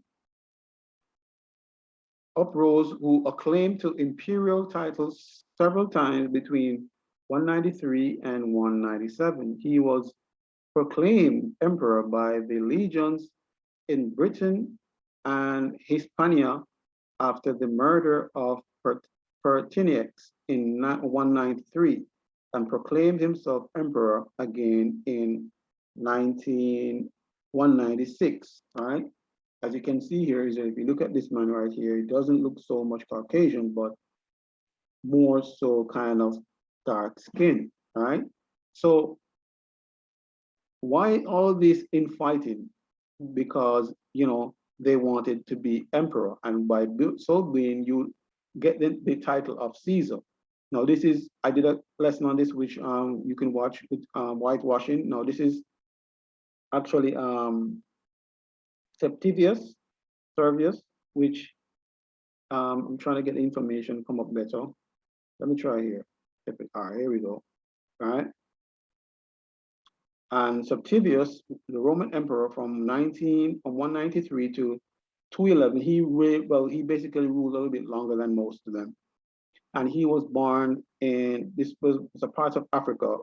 uprose who acclaimed to imperial titles several times between 193 and 197. He was proclaimed emperor by the legions in Britain and Hispania after the murder of Pertinax in 193, and proclaimed himself emperor again in 196, right? As you can see here, is if you look at this man right here, it doesn't look so much Caucasian, but more so kind of dark skin, right? So why all this infighting? Because, you know, they wanted to be emperor, and by so being, you get the title of Caesar. Now this is, I did a lesson on this, which you can watch with whitewashing. Now this is actually Septivius Servius, which I'm trying to get the information come up better. Let me try here. All right, here we go. All right. And Septivius, the Roman emperor from 193 to 211, he basically ruled a little bit longer than most of them. And he was born in, this was a part of Africa,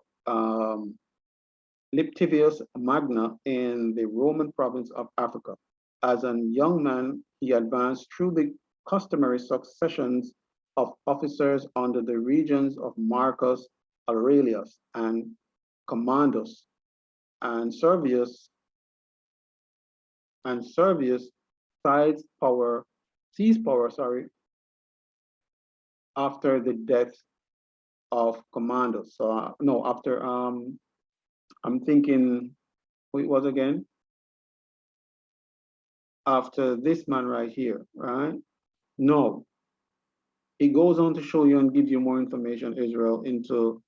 Liptivius Magna in the Roman province of Africa. As a young man, he advanced through the customary successions of officers under the regions of Marcus Aurelius and Commandus, and Servius seized power, after the death of Commandus. So no, after I'm thinking who it was again. After this man right here, right? No, it goes on to show you and give you more information, Israel, into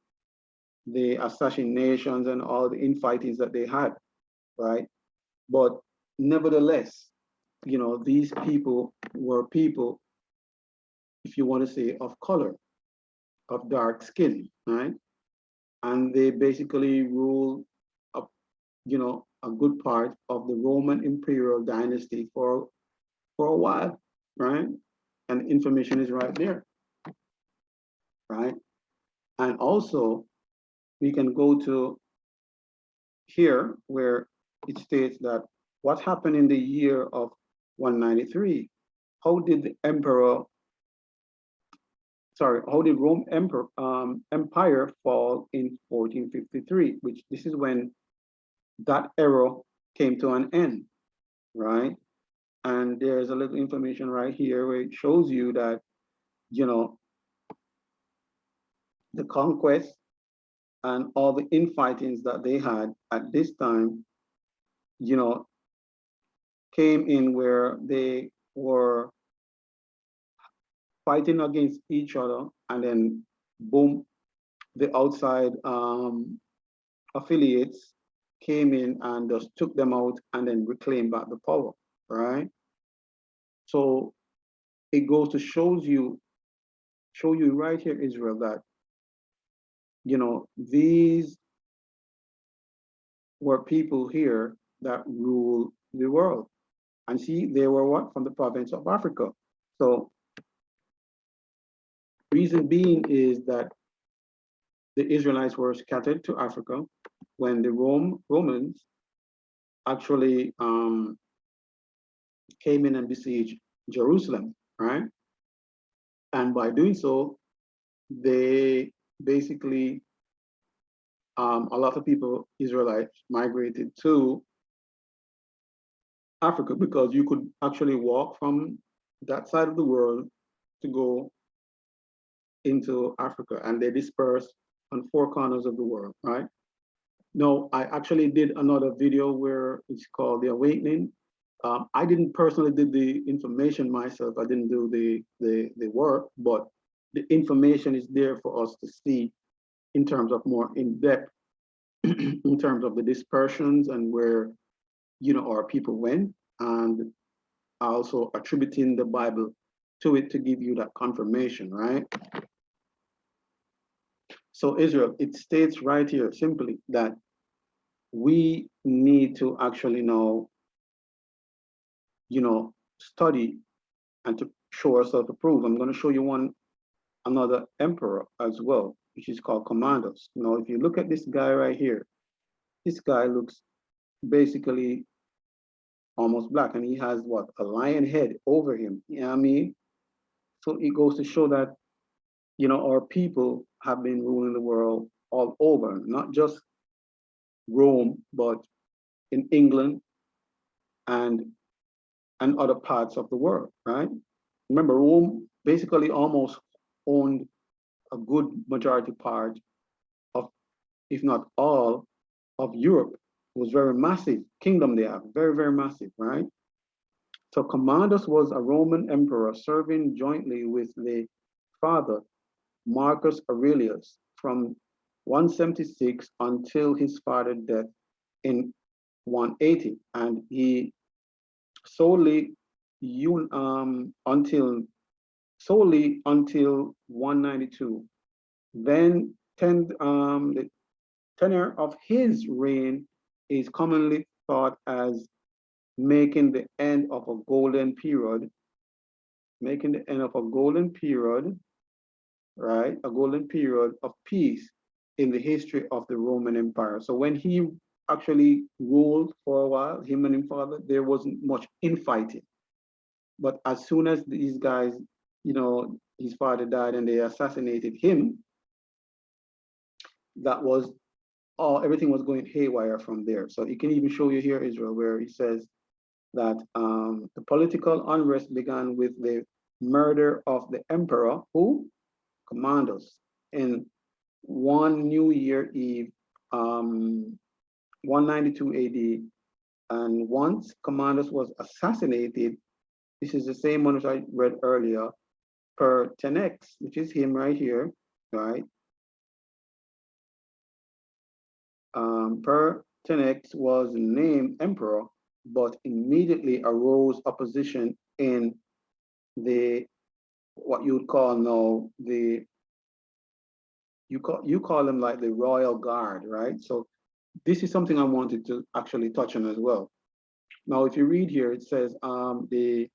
the assassinations and all the infightings that they had, right? But nevertheless, you know, these people were people, if you want to say, of color, of dark skin, right? And they basically ruled, you know, a good part of the Roman imperial dynasty for a while, right? And information is right there, right? And also, we can go to here where it states that what happened in the year of 193, how did the Rome Empire fall in 1453, which this is when that era came to an end, right? And there's a little information right here where it shows you that, you know, the conquest and all the infightings that they had at this time, you know, came in where they were fighting against each other, and then boom, the outside affiliates came in and just took them out and then reclaimed back the power, right? So it goes to show you right here, Israel, that these were people here that rule the world. And see, they were what? From the province of Africa. So reason being is that the Israelites were scattered to Africa when the Romans actually came in and besieged Jerusalem, right? And by doing so, they basically, a lot of people, Israelites, migrated to Africa because you could actually walk from that side of the world to go into Africa, and they dispersed on four corners of the world, right? No, I actually did another video where it's called The Awakening. I didn't personally did the information myself. I didn't do the work, but the information is there for us to see in terms of more in depth, in terms of the dispersions and where our people went, and also attributing the Bible to it to give you that confirmation, right? So Israel, it states right here simply that we need to actually now, study and to show ourselves approved. I'm going to show you another emperor as well, which is called Commandos. Now, if you look at this guy right here, this guy looks basically almost black, and he has what? A lion head over him. You know what I mean? So it goes to show that, our people have been ruling the world all over, not just Rome, but in England and other parts of the world, right? Remember, Rome basically almost owned a good majority part of, if not all, of Europe. It was very massive kingdom they have, very, very massive, right? So Commandus was a Roman emperor serving jointly with the father, Marcus Aurelius, from 176 until his father's death in 180, and he solely until 192. Then the tenure of his reign is commonly thought as making the end of a golden period, right? A golden period of peace in the history of the Roman Empire. So when he actually ruled for a while, him and his father, there wasn't much infighting. But as soon as these guys, his father died and they assassinated him, that was everything was going haywire from there. So he can even show you here, Israel, where he says that the political unrest began with the murder of the emperor, who? Commandos, in one New Year Eve, 192 AD. And once Commandos was assassinated, this is the same one as I read earlier, per Tenex, which is him right here, right? Per Tenex was named emperor, but immediately arose opposition in the what you would call now you call them like the royal guard, right? So this is something I wanted to actually touch on as well. Now, if you read here, it says the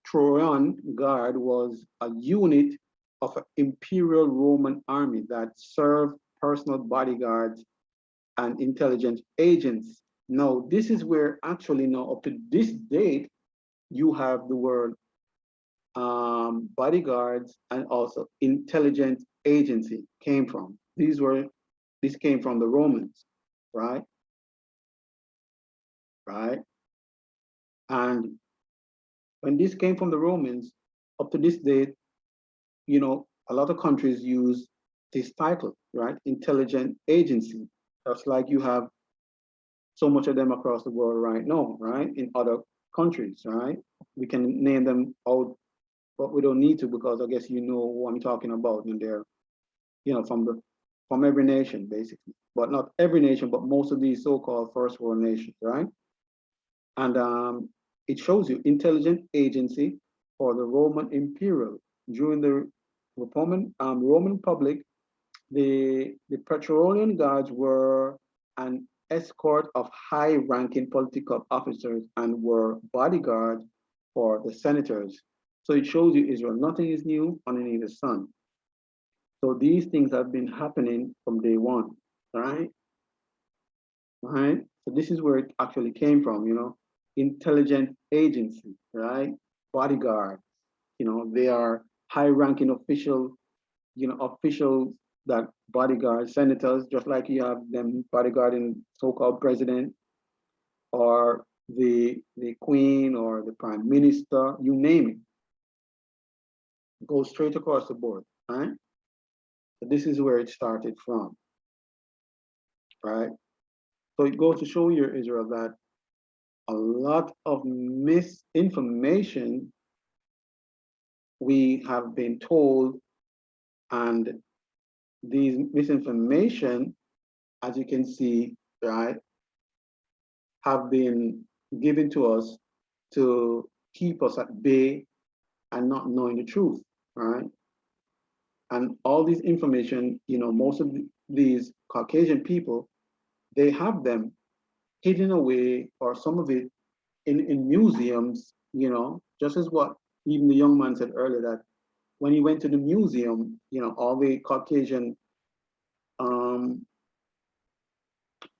Trojan Guard was a unit of an imperial Roman army that served personal bodyguards and intelligence agents. Now, this is where actually now up to this date, you have the word bodyguards and also intelligence agency came from. This came from the Romans, right? Right? And when this came from the Romans, up to this date, a lot of countries use this title, right? Intelligent agency. Just like you have so much of them across the world right now, right? In other countries, right? We can name them out, but we don't need to because I guess you know who I'm talking about, and they're, from every nation basically, but not every nation, but most of these so-called first world nations, right? And it shows you intelligent agency for the Roman imperial during the Roman public. The Praetorian Guards were an escort of high-ranking political officers and were bodyguards for the senators. So it shows you Israel, nothing is new underneath the sun. So these things have been happening from day one, right? Right? So this is where it actually came from, intelligent agency, right? Bodyguard, they are high-ranking officials that bodyguard senators, just like you have them bodyguarding so-called president or the queen or the prime minister, you name it. Go straight across the board, right? So this is where it started from, right? So it goes to show you, Israel, that a lot of misinformation we have been told, and these misinformation, as you can see, right, have been given to us to keep us at bay and not knowing the truth, right? And all this information, most of these Caucasian people, they have them hidden away, or some of it in museums, just as what even the young man said earlier, that when he went to the museum, all the Caucasian um,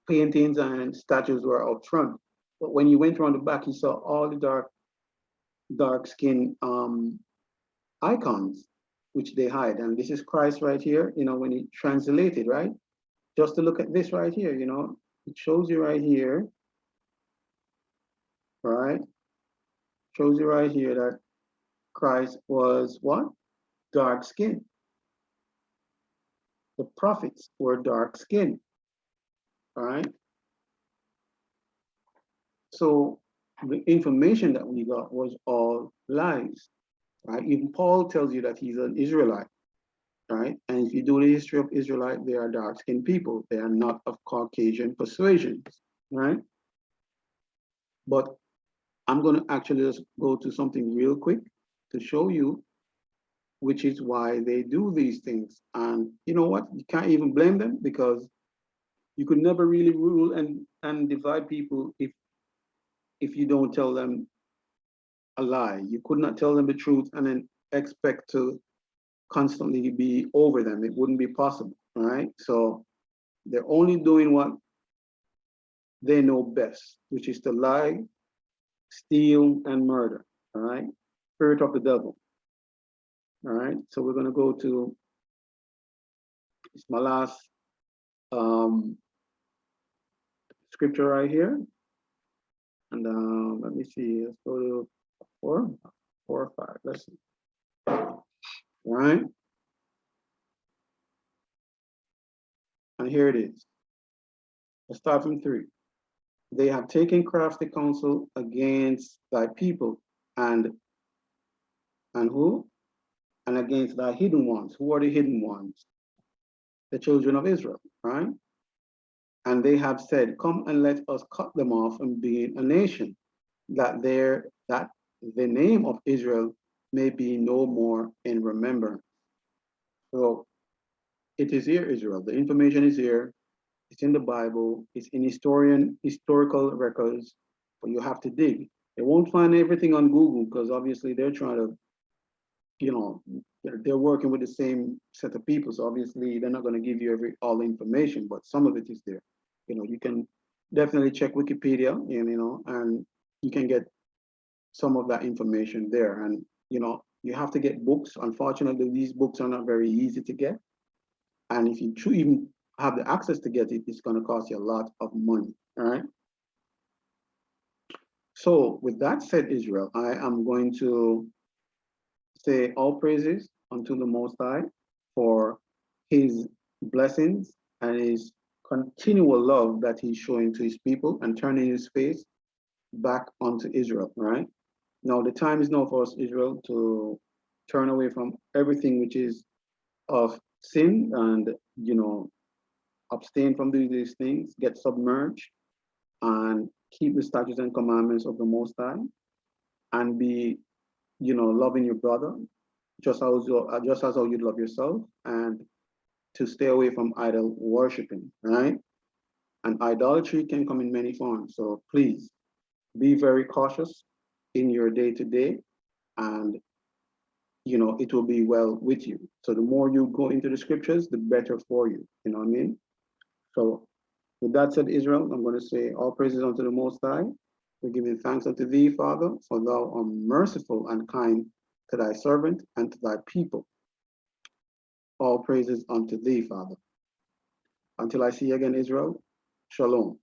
paintings and statues were out front. But when you went around the back, you saw all the dark skin icons, which they hide. And this is Christ right here, when he translated, right? Just to look at this right here, it shows you right here, right? Shows you right here that Christ was what? Dark skin. The prophets were dark skin, right? So the information that we got was all lies, right? Even Paul tells you that he's an Israelite, right? And if you do the history of Israelite, they are dark-skinned people. They are not of Caucasian persuasions, right? But I'm going to actually just go to something real quick to show you, which is why they do these things. And you know what? You can't even blame them, because you could never really rule and divide people if you don't tell them a lie. You could not tell them the truth and then expect to constantly be over them. It wouldn't be possible, right? So they're only doing what they know best, which is to lie, steal, and murder, all right? Spirit of the devil, all right? So we're gonna go to, it's my last scripture right here. And let me see, let's go to four or five, let's see. All right? And here it is. Let's start from 3. They have taken crafty counsel against thy people, and who? And against thy hidden ones. Who are the hidden ones? The children of Israel, right? And they have said, come and let us cut them off and be a nation, that the name of Israel may be no more in remembrance. So it is here, Israel. The information is here. It's in the Bible. It's in historical records, but you have to dig. They won't find everything on Google, because obviously they're trying to, they're working with the same set of people. So obviously they're not going to give you all the information, but some of it is there. You can definitely check Wikipedia, and you can get some of that information there. And you have to get books. Unfortunately, these books are not very easy to get. And if you even have the access to get it, it's going to cost you a lot of money. All right. So with that said, Israel, I am going to say all praises unto the Most High for his blessings and his continual love that he's showing to his people and turning his face back onto Israel, right? Now, the time is now for us, Israel, to turn away from everything which is of sin and, abstain from doing these things, get submerged, and keep the statutes and commandments of the Most High, and be, loving your brother just as how you love yourself, and to stay away from idol worshiping, right? And idolatry can come in many forms. So please be very cautious in your day to day, and it will be well with you. So the more you go into the scriptures, the better for you. You know what I mean? So with that said, Israel, I'm going to say all praises unto the Most High. We give you thanks unto thee, Father, for thou art merciful and kind to thy servant and to thy people. All praises unto thee, Father. Until I see you again, Israel, shalom.